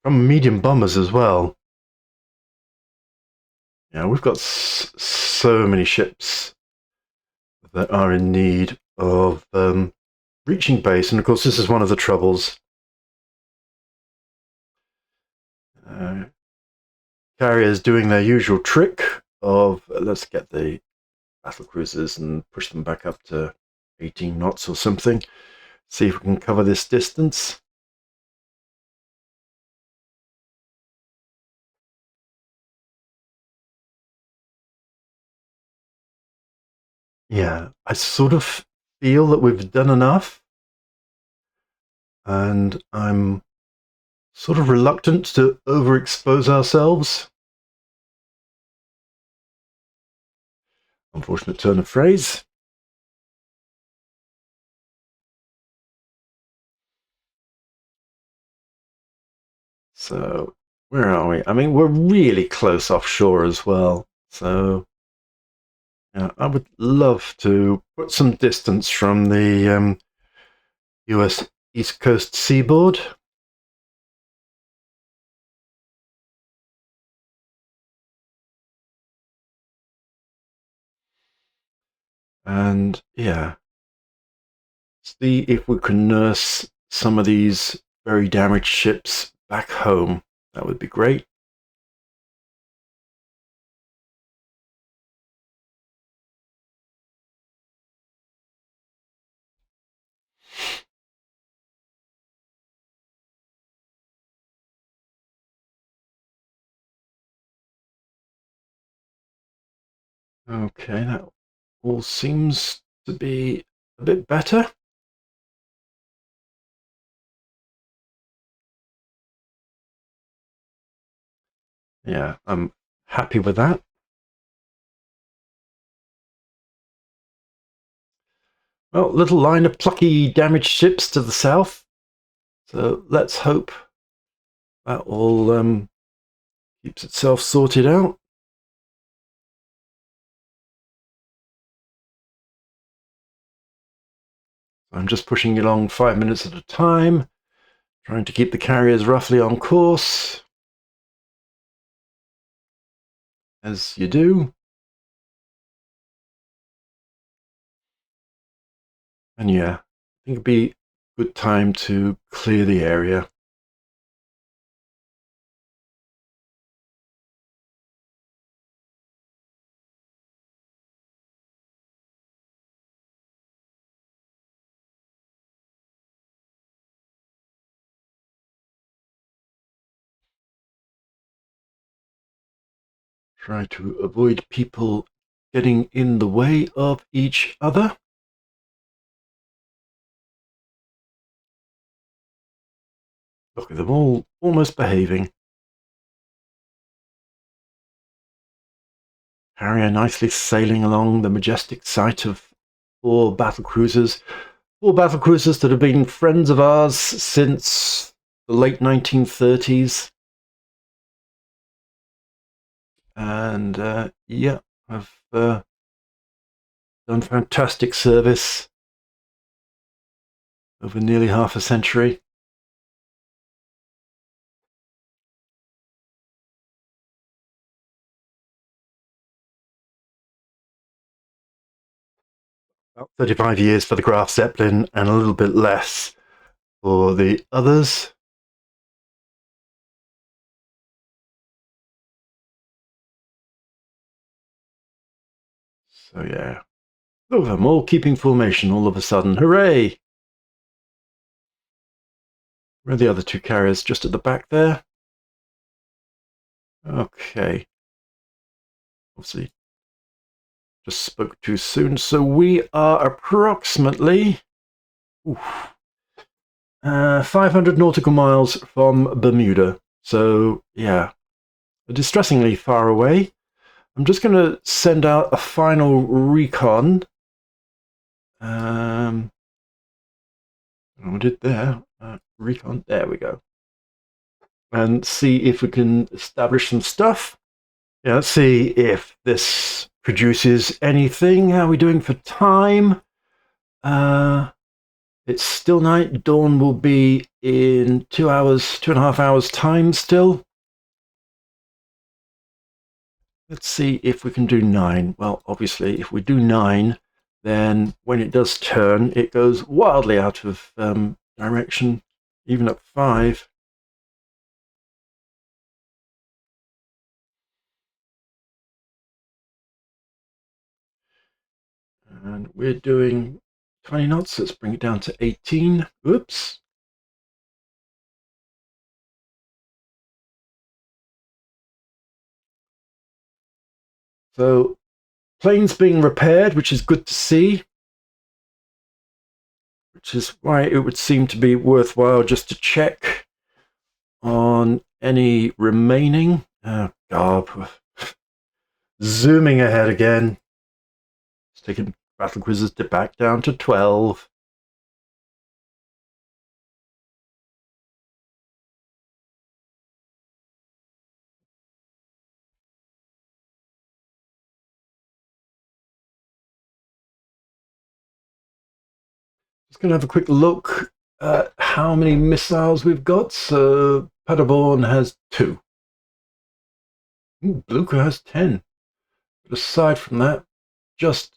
From medium bombers as well. Yeah, we've got so many ships that are in need of reaching base, and of course this is one of the troubles. Carriers doing their usual trick of let's get the battle cruisers and push them back up to 18 knots or something. See if we can cover this distance. Yeah, I sort of feel that we've done enough, and I'm sort of reluctant to overexpose ourselves. Unfortunate turn of phrase. So, where are we? I mean, we're really close offshore as well. So, yeah, I would love to put some distance from the US East Coast seaboard. And yeah, see if we can nurse some of these very damaged ships back home. That would be great. Okay, that all seems to be a bit better. Yeah, I'm happy with that. Well, little line of plucky damaged ships to the south. So let's hope that all keeps itself sorted out. I'm just pushing along 5 minutes at a time, trying to keep the carriers roughly on course, as you do. And yeah, I think it'd be a good time to clear the area. Try to avoid people getting in the way of each other. Look at them all almost behaving. Harrier nicely sailing along the majestic sight of four battle cruisers. Four battle cruisers that have been friends of ours since the late 1930s. And yeah, have done fantastic service over nearly half a century. About 35 years for the Graf Zeppelin and a little bit less for the others. So yeah. Look at them all keeping formation all of a sudden. Hooray! Where are the other two carriers? Just at the back there? Okay. Obviously, just spoke too soon. So we are approximately 500 nautical miles from Bermuda. So yeah, distressingly far away. I'm just going to send out a final recon. What did there? Recon. There we go. And see if we can establish some stuff. Yeah, let's see if this produces anything. How are we doing for time? It's still night. Dawn will be in 2 hours, 2.5 hours time still. Let's see if we can do 9. Well, obviously, if we do 9, then when it does turn, it goes wildly out of direction, even at 5. And we're doing 20 knots. Let's bring it down to 18. Oops. So plane's being repaired, which is good to see. Which is why it would seem to be worthwhile just to check on any remaining. Oh, God. Zooming ahead again. It's taking battle cruisers to back down to 12. Just going to have a quick look at how many missiles we've got. So Paderborn has 2. Blucher has 10. But aside from that, just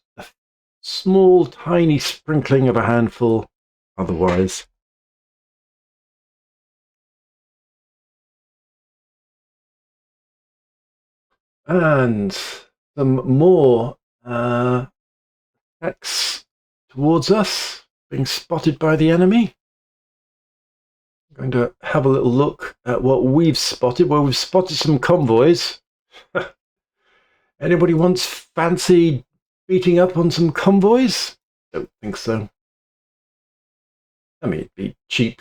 small, tiny sprinkling of a handful otherwise. And some more attacks towards us, being spotted by the enemy. I'm going to have a little look at what we've spotted. Well, we've spotted some convoys. Anybody wants fancy beating up on some convoys? Don't think so. I mean, it'd be cheap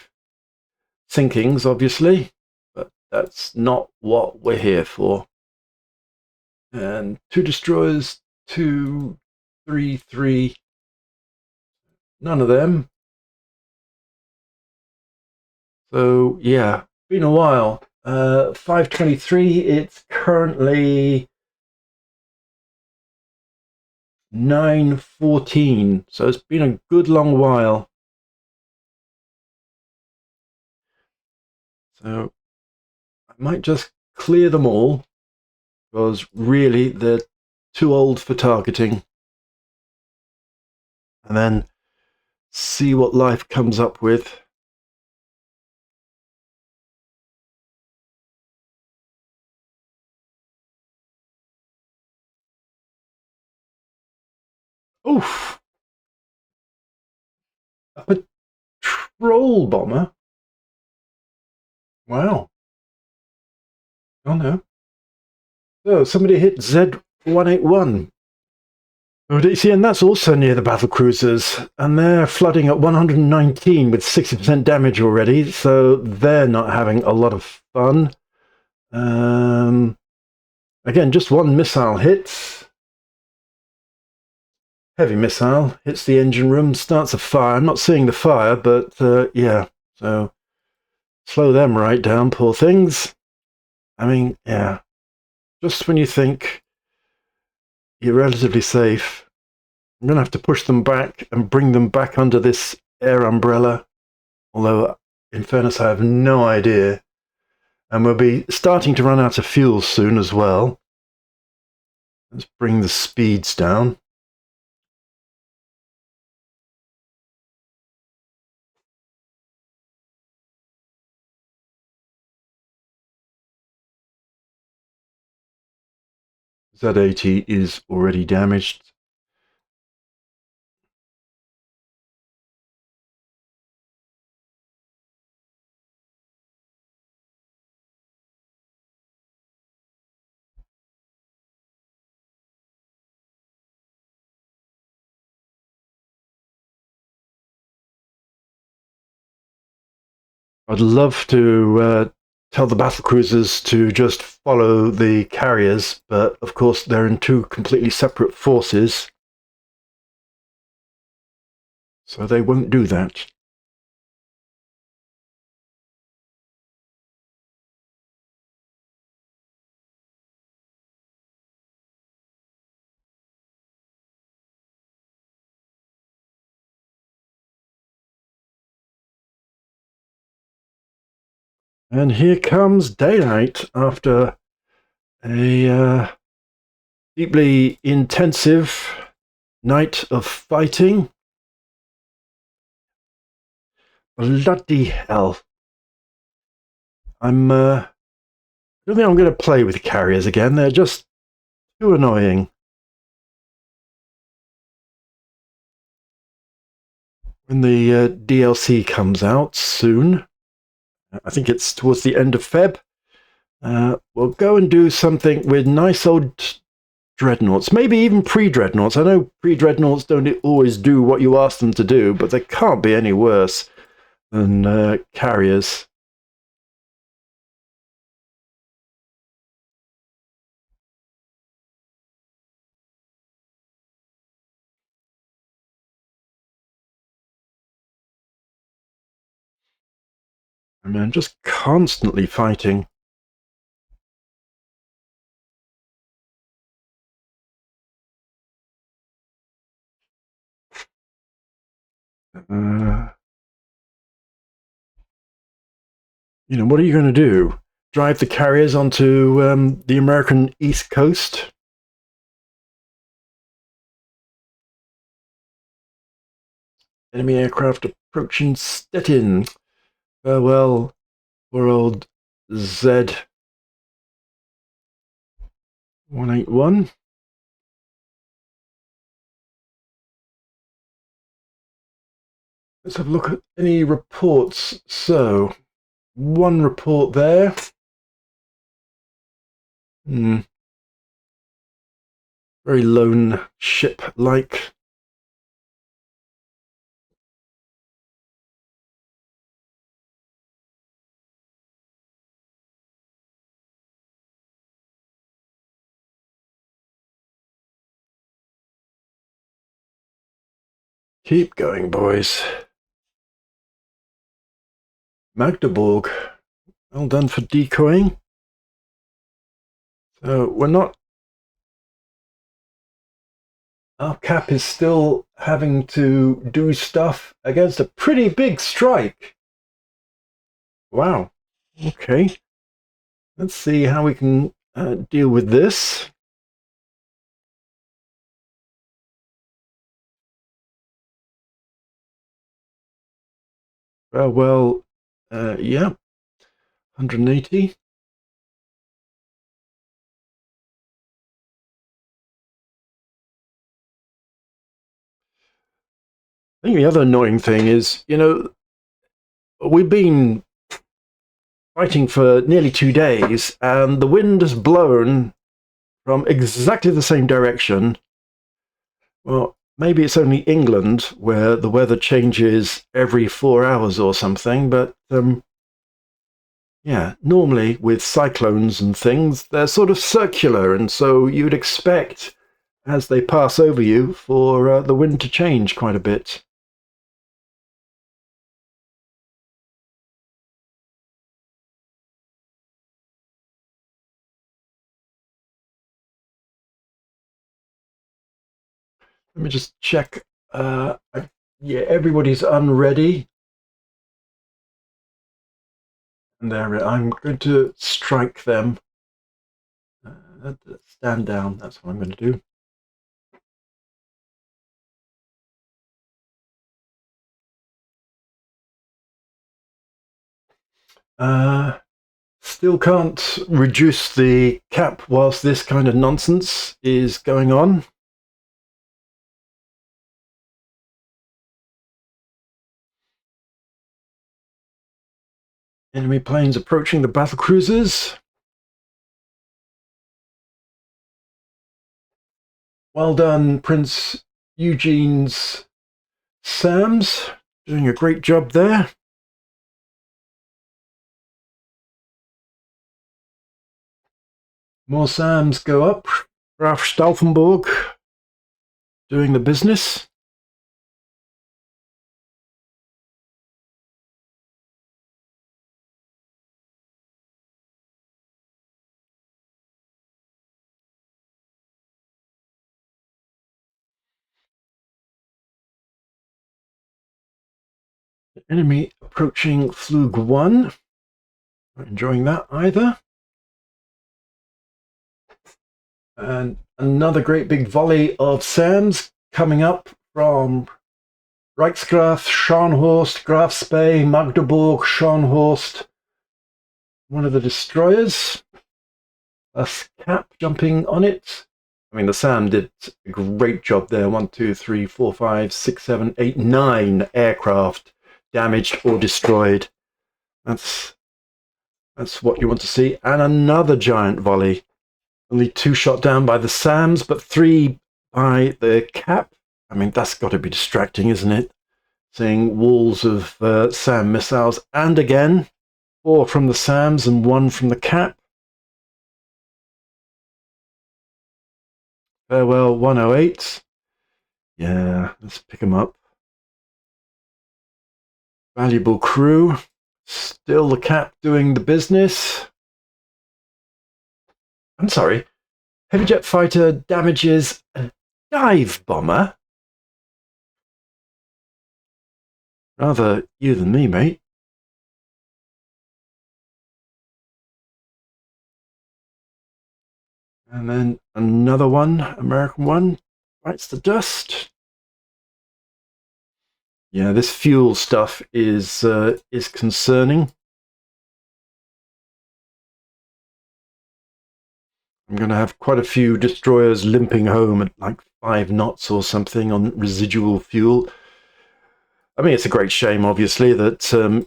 sinkings, obviously, but that's not what we're here for. And 2 destroyers, 2, 3, 3. None of them. So, yeah, been a while. 523, it's currently 9:14, so it's been a good long while. So I might just clear them all, because really they're too old for targeting. And then see what life comes up with. Oof! A patrol bomber? Wow. Oh no. So somebody hit Z181. Oh, you see, and that's also near the battle cruisers, and they're flooding at 119 with 60% damage already, so they're not having a lot of fun. Again, just one missile hits. Heavy missile hits the engine room, starts a fire. I'm not seeing the fire, but yeah, so slow them right down, poor things. I mean, yeah, just when you think you're relatively safe, I'm going to have to push them back and bring them back under this air umbrella. Although, in fairness, I have no idea. And we'll be starting to run out of fuel soon as well. Let's bring the speeds down. Z80 is already damaged. I'd love to tell the battle cruisers to just follow the carriers, but of course they're in 2 completely separate forces, so they won't do that. And here comes daylight after a deeply intensive night of fighting. Bloody hell. I don't think I'm going to play with carriers again. They're just too annoying. When the DLC comes out soon, I think it's towards the end of Feb, we'll go and do something with nice old dreadnoughts, maybe even pre-dreadnoughts. I know pre-dreadnoughts don't always do what you ask them to do, but they can't be any worse than carriers. I mean, I'm just constantly fighting. You know, what are you going to do? Drive the carriers onto the American East Coast? Enemy aircraft approaching Stettin. Farewell, poor old Z-181. Let's have a look at any reports. So, one report there. Very lone ship-like. Keep going, boys. Magdeburg. Well done for decoying. So we're not... Our cap is still having to do stuff against a pretty big strike. Wow. Okay. Let's see how we can deal with this. Well, yeah. 180. I think the other annoying thing is, we've been fighting for nearly 2 days, and the wind has blown from exactly the same direction. Well, maybe it's only England where the weather changes every 4 hours or something, but yeah, normally with cyclones and things, they're sort of circular, and so you'd expect, as they pass over you, for the wind to change quite a bit. Let me just check. Yeah, everybody's unready. And there, I'm going to strike them. Stand down, that's what I'm going to do. Still can't reduce the cap whilst this kind of nonsense is going on. Enemy planes approaching the battle cruisers. Well done, Prince Eugene's SAMs. Doing a great job there. More SAMs go up. Graf Stauffenberg doing the business. Enemy approaching Flug 1. Not enjoying that either. And another great big volley of SAMs coming up from Reichsgraf, Scharnhorst, Graf Spee, Magdeburg, Scharnhorst. One of the destroyers. A cap jumping on it. I mean, the SAM did a great job there. 1, 2, 3, 4, 5, 6, 7, 8, 9 aircraft damaged or destroyed. That's what you want to see. And another giant volley. Only 2 shot down by the SAMs, but 3 by the cap. I mean, that's got to be distracting, isn't it? Seeing walls of SAM missiles. And again, 4 from the SAMs and 1 from the cap. Farewell, 108. Yeah, let's pick them up. Valuable crew. Still the cap doing the business. I'm sorry. Heavy jet fighter damages a dive bomber. Rather you than me, mate. And then another one, American one, bites the dust. Yeah, this fuel stuff is concerning. I'm going to have quite a few destroyers limping home at like 5 knots or something on residual fuel. I mean, it's a great shame, obviously, that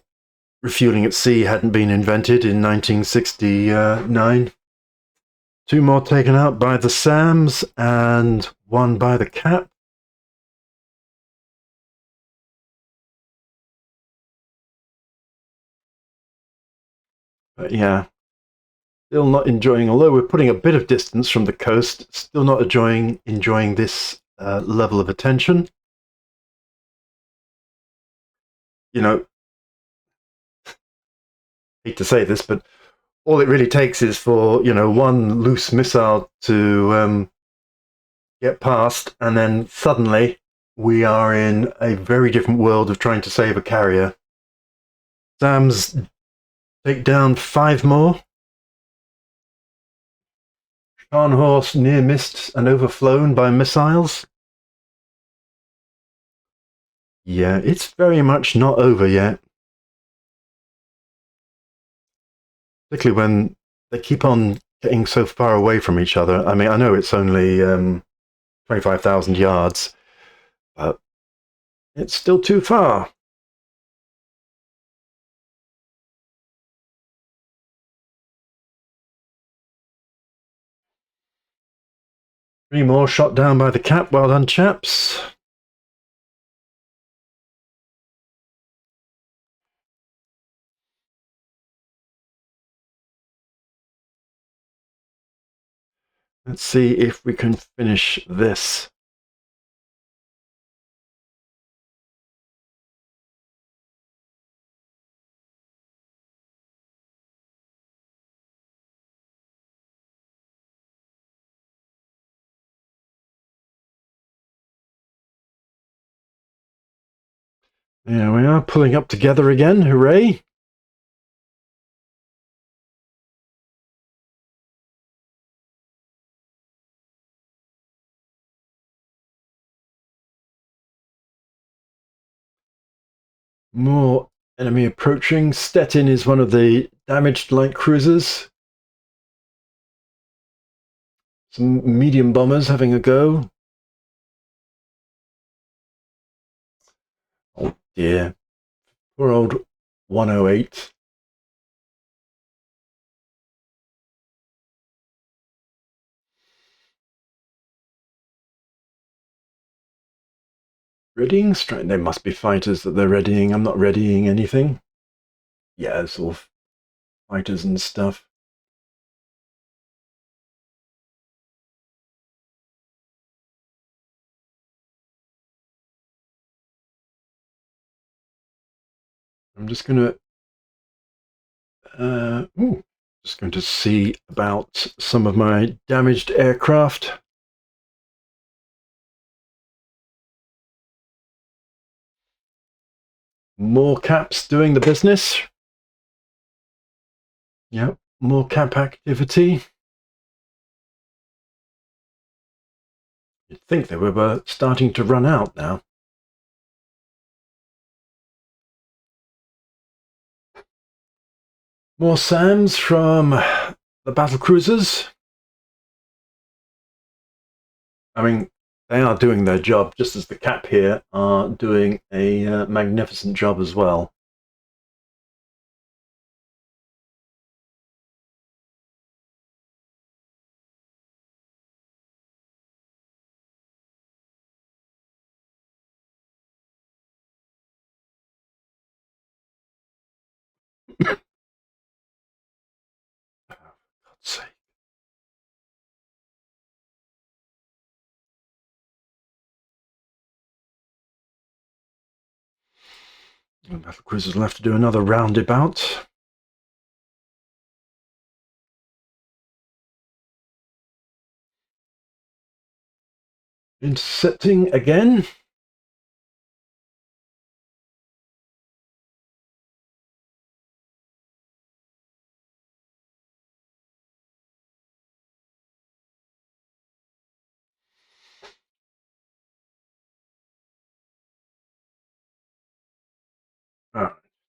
refueling at sea hadn't been invented in 1969. Two more taken out by the SAMs and one by the Cap. But yeah, still not enjoying, although we're putting a bit of distance from the coast, still not enjoying this level of attention. You know, hate to say this, but all it really takes is for, one loose missile to get past, and then suddenly we are in a very different world of trying to save a carrier. Sam's take down 5 more. Scharnhorst near missed and overflown by missiles. Yeah, it's very much not over yet. Particularly when they keep on getting so far away from each other. I mean, I know it's only 25,000 yards, but it's still too far. Three more shot down by the Cap. Well done, chaps. Let's see if we can finish this. There we are, pulling up together again. Hooray. More enemy approaching. Stettin is one of the damaged light cruisers. Some medium bombers having a go. Oh dear. Poor old 108. Readying strike. They must be fighters that they're readying. I'm not readying anything. Yeah, it's all fighters and stuff. I'm just gonna just going to see about some of my damaged aircraft. More caps doing the business. Yep, more cap activity. You'd think they were starting to run out now. More SAMs from the battle cruisers. I mean, they are doing their job, just as the Cap here are doing a magnificent job as well. God's sake. The battle cruisers will have to do another roundabout. Intercepting again.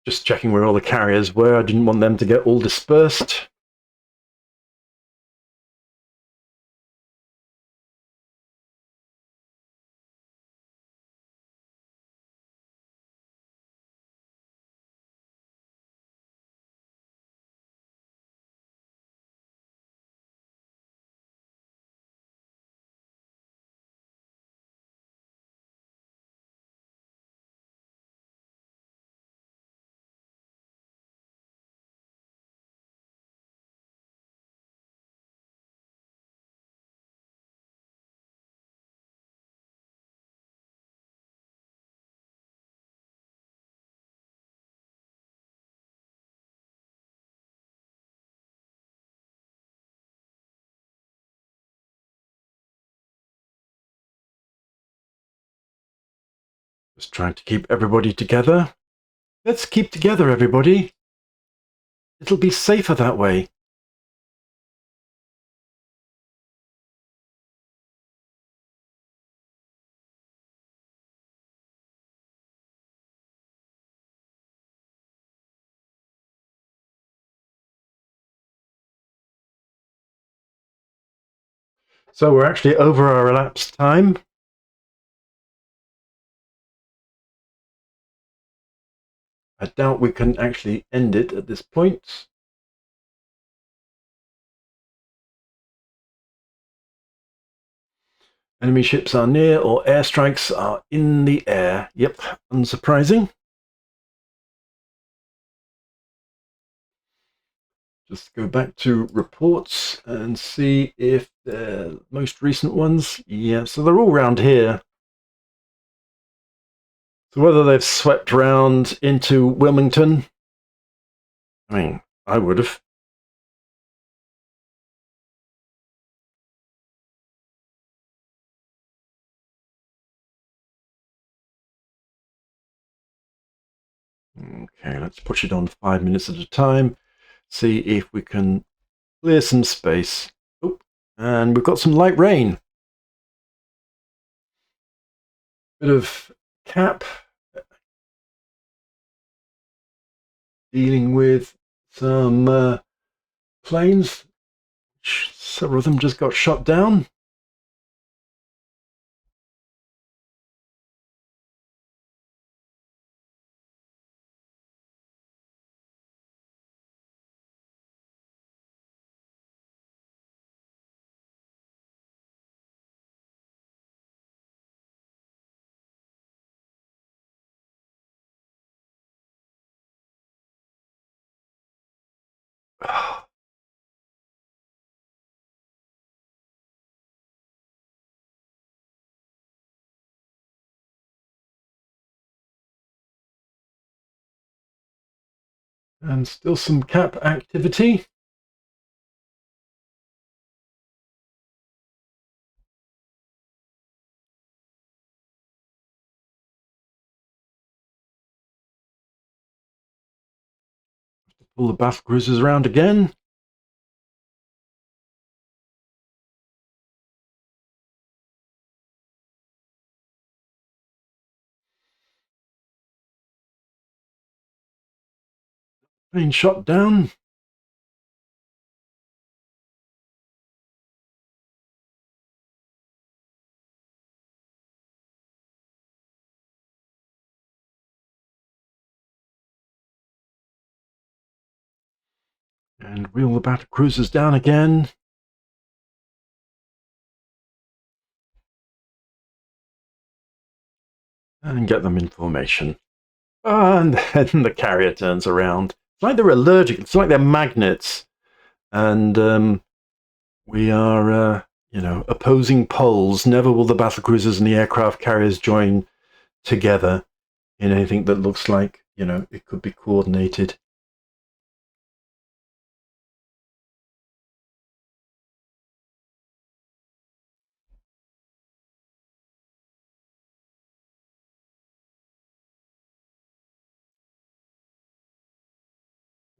Just checking where all the carriers were. I didn't want them to get all dispersed. Just trying to keep everybody together. Let's keep together, everybody. It'll be safer that way. So we're actually over our elapsed time. I doubt we can actually end it at this point. Enemy ships are near, or airstrikes are in the air. Yep, unsurprising. Just go back to reports and see if the most recent ones. Yeah, so they're all around here. So whether they've swept round into Wilmington, I mean, I would have. Okay, let's push it on 5 minutes at a time. See if we can clear some space. Oh, and we've got some light rain. Bit of cap. Dealing with some planes. Several of them just got shot down. And still some cap activity. Pull the battle cruisers around again. Plane shot down. And wheel the battle cruisers down again. And get them in formation. And then the carrier turns around. It's like they're allergic. It's like they're magnets. And we are, opposing poles. Never will the battle cruisers and the aircraft carriers join together in anything that looks like, it could be coordinated.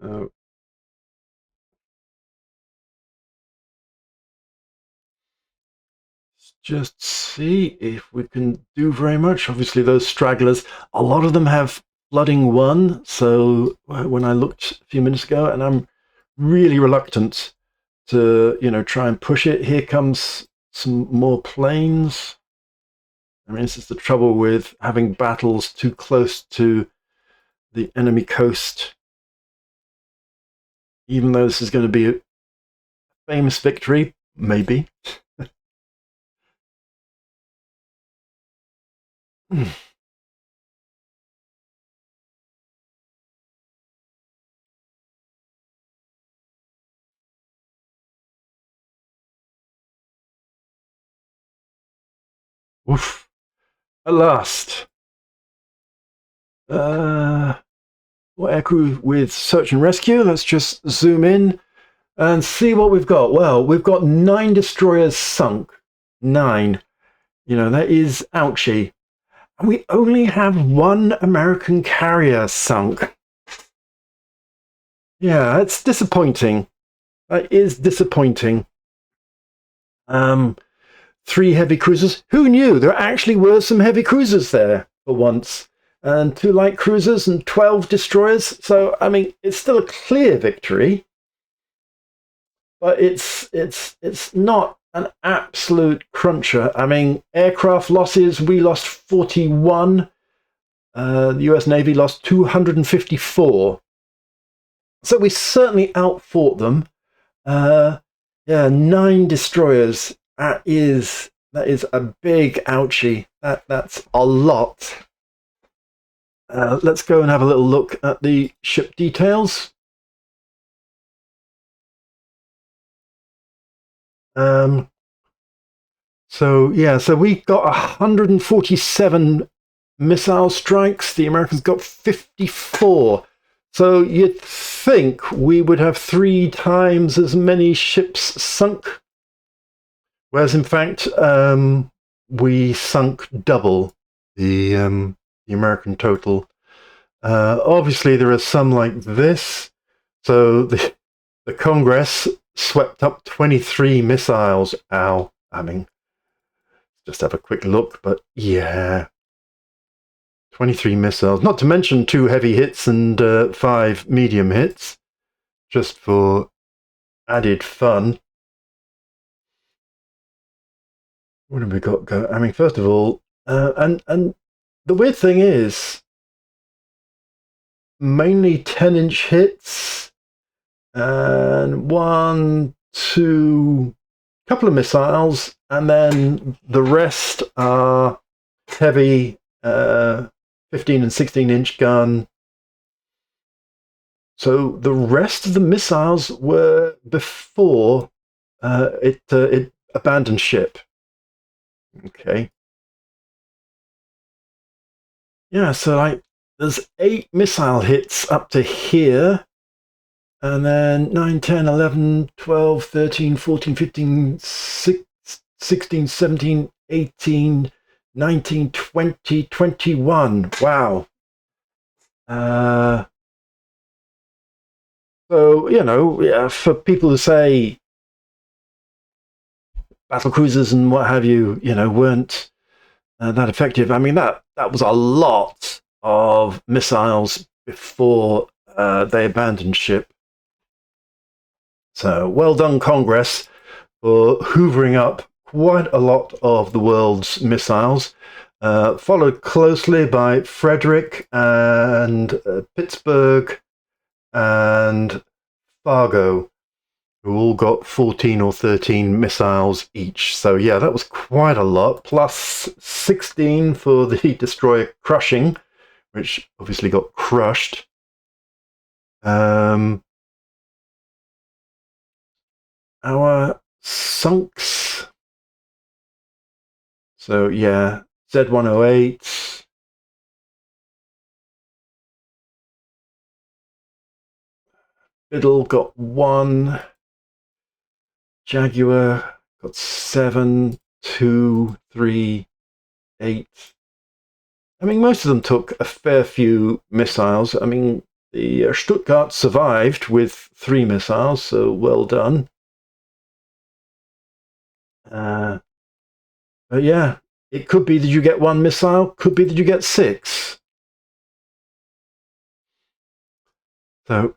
Uh, just see if we can do very much. Obviously, those stragglers, a lot of them have flooding one. So when I looked a few minutes ago, and I'm really reluctant to, try and push it. Here comes some more planes. I mean, this is the trouble with having battles too close to the enemy coast. Even though this is going to be a famous victory, maybe. Oof. At last. Aircrew with search and rescue. Let's just zoom in and see what we've got. Well, we've got 9 destroyers sunk. 9. That is ouchy. And we only have 1 American carrier sunk. Yeah, it's disappointing. That is disappointing. 3 heavy cruisers. Who knew? There actually were some heavy cruisers there for once. And 2 light cruisers and 12 destroyers. So, I mean, it's still a clear victory. But it's not an absolute cruncher. I mean, aircraft losses, we lost 41. The US Navy lost 254. So we certainly outfought them. 9 destroyers. That is a big ouchie. That's a lot. Let's go and have a little look at the ship details. So we got 147 missile strikes. The Americans got 54. So you'd think we would have 3 times as many ships sunk. Whereas in fact, we sunk double the American total. Obviously, there are some like this. So the Congress swept up 23 missiles. Ow. I mean, just have a quick look, but yeah. 23 missiles, not to mention 2 heavy hits and 5 medium hits, just for added fun. What have we got going? I mean, first of all, and the weird thing is, mainly 10-inch hits, and 1, 2, couple of missiles, and then the rest are heavy 15 and 16-inch gun. So the rest of the missiles were before it abandoned ship. Okay. Yeah, so there's 8 missile hits up to here. And then 9, 10, 11, 12, 13, 14, 15, 16, 17, 18, 19, 20, 21. Wow. So, for people who say battle cruisers and what have you, weren't that effective, I mean, that was a lot of missiles before they abandoned ship. So, well done, Congress, for hoovering up quite a lot of the world's missiles, followed closely by Frederick and Pittsburgh and Fargo, who all got 14 or 13 missiles each. So yeah, that was quite a lot, plus 16 for the destroyer Crushing, which obviously got crushed. Our sunks. So yeah, Z108. Biddle got 1. Jaguar got 7, 2, 3, 8. I mean, most of them took a fair few missiles. I mean, the Stuttgart survived with 3 missiles, so well done. But yeah, it could be that you get 1 missile, could be that you get 6. So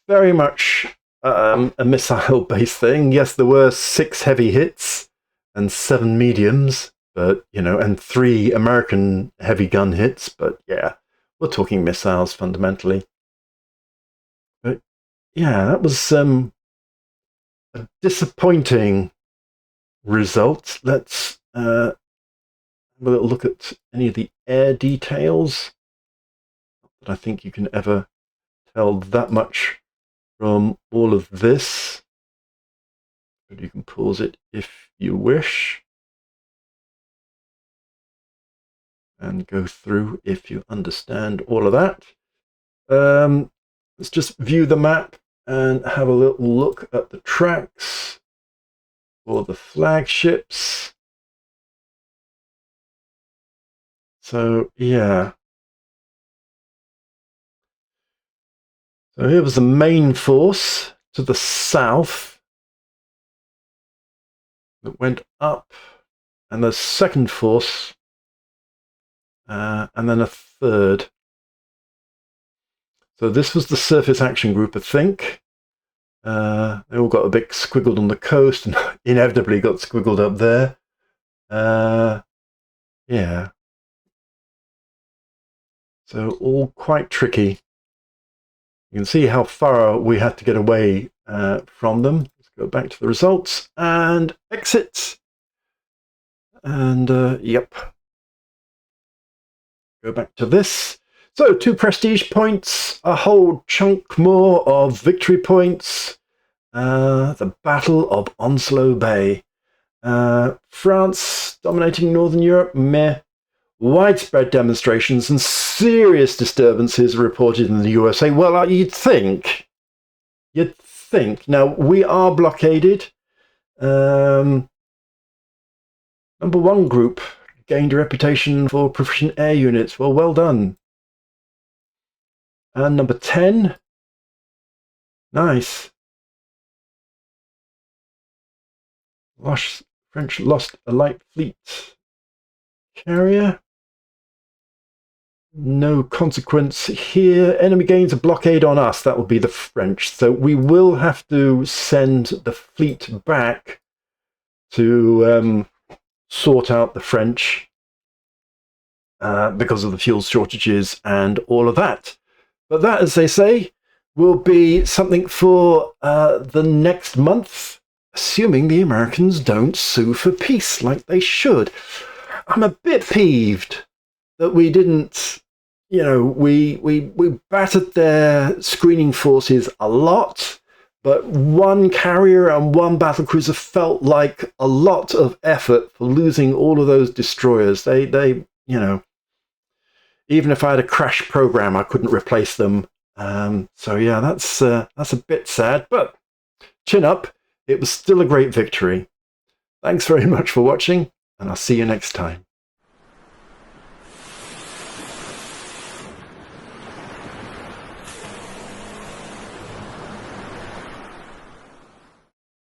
very much a missile-based thing. Yes, there were 6 heavy hits and 7 mediums, but and 3 American heavy gun hits. But yeah, we're talking missiles fundamentally. But yeah, that was a disappointing result. Let's have a little look at any of the air details. But I think you can ever tell that much from all of this. But you can pause it if you wish and go through if you understand all of that. Let's just view the map and have a little look at the tracks for the flagships. So yeah. So here was the main force to the south that went up, and the second force, and then a third. So this was the surface action group, I think. They all got a bit squiggled on the coast and inevitably got squiggled up there. Yeah. So all quite tricky. You can see how far we had to get away from them. Let's go back to the results and exit. And yep. Go back to this. So 2 prestige points, a whole chunk more of victory points. The Battle of Onslow Bay. France dominating Northern Europe, meh. Widespread demonstrations and serious disturbances reported in the USA. Well, you'd think. Now, we are blockaded. Number 1 group gained a reputation for proficient air units. Well done. And number 10. Nice. French lost a light fleet carrier. No consequence here. Enemy gains a blockade on us. That will be the French. So we will have to send the fleet back to sort out the French because of the fuel shortages and all of that. But that, as they say, will be something for the next month, assuming the Americans don't sue for peace like they should. I'm a bit peeved that we didn't, we battered their screening forces a lot, but 1 carrier and 1 battlecruiser felt like a lot of effort for losing all of those destroyers. They even if I had a crash program, I couldn't replace them. So yeah, that's a bit sad, but chin up. It was still a great victory. Thanks very much for watching, and I'll see you next time.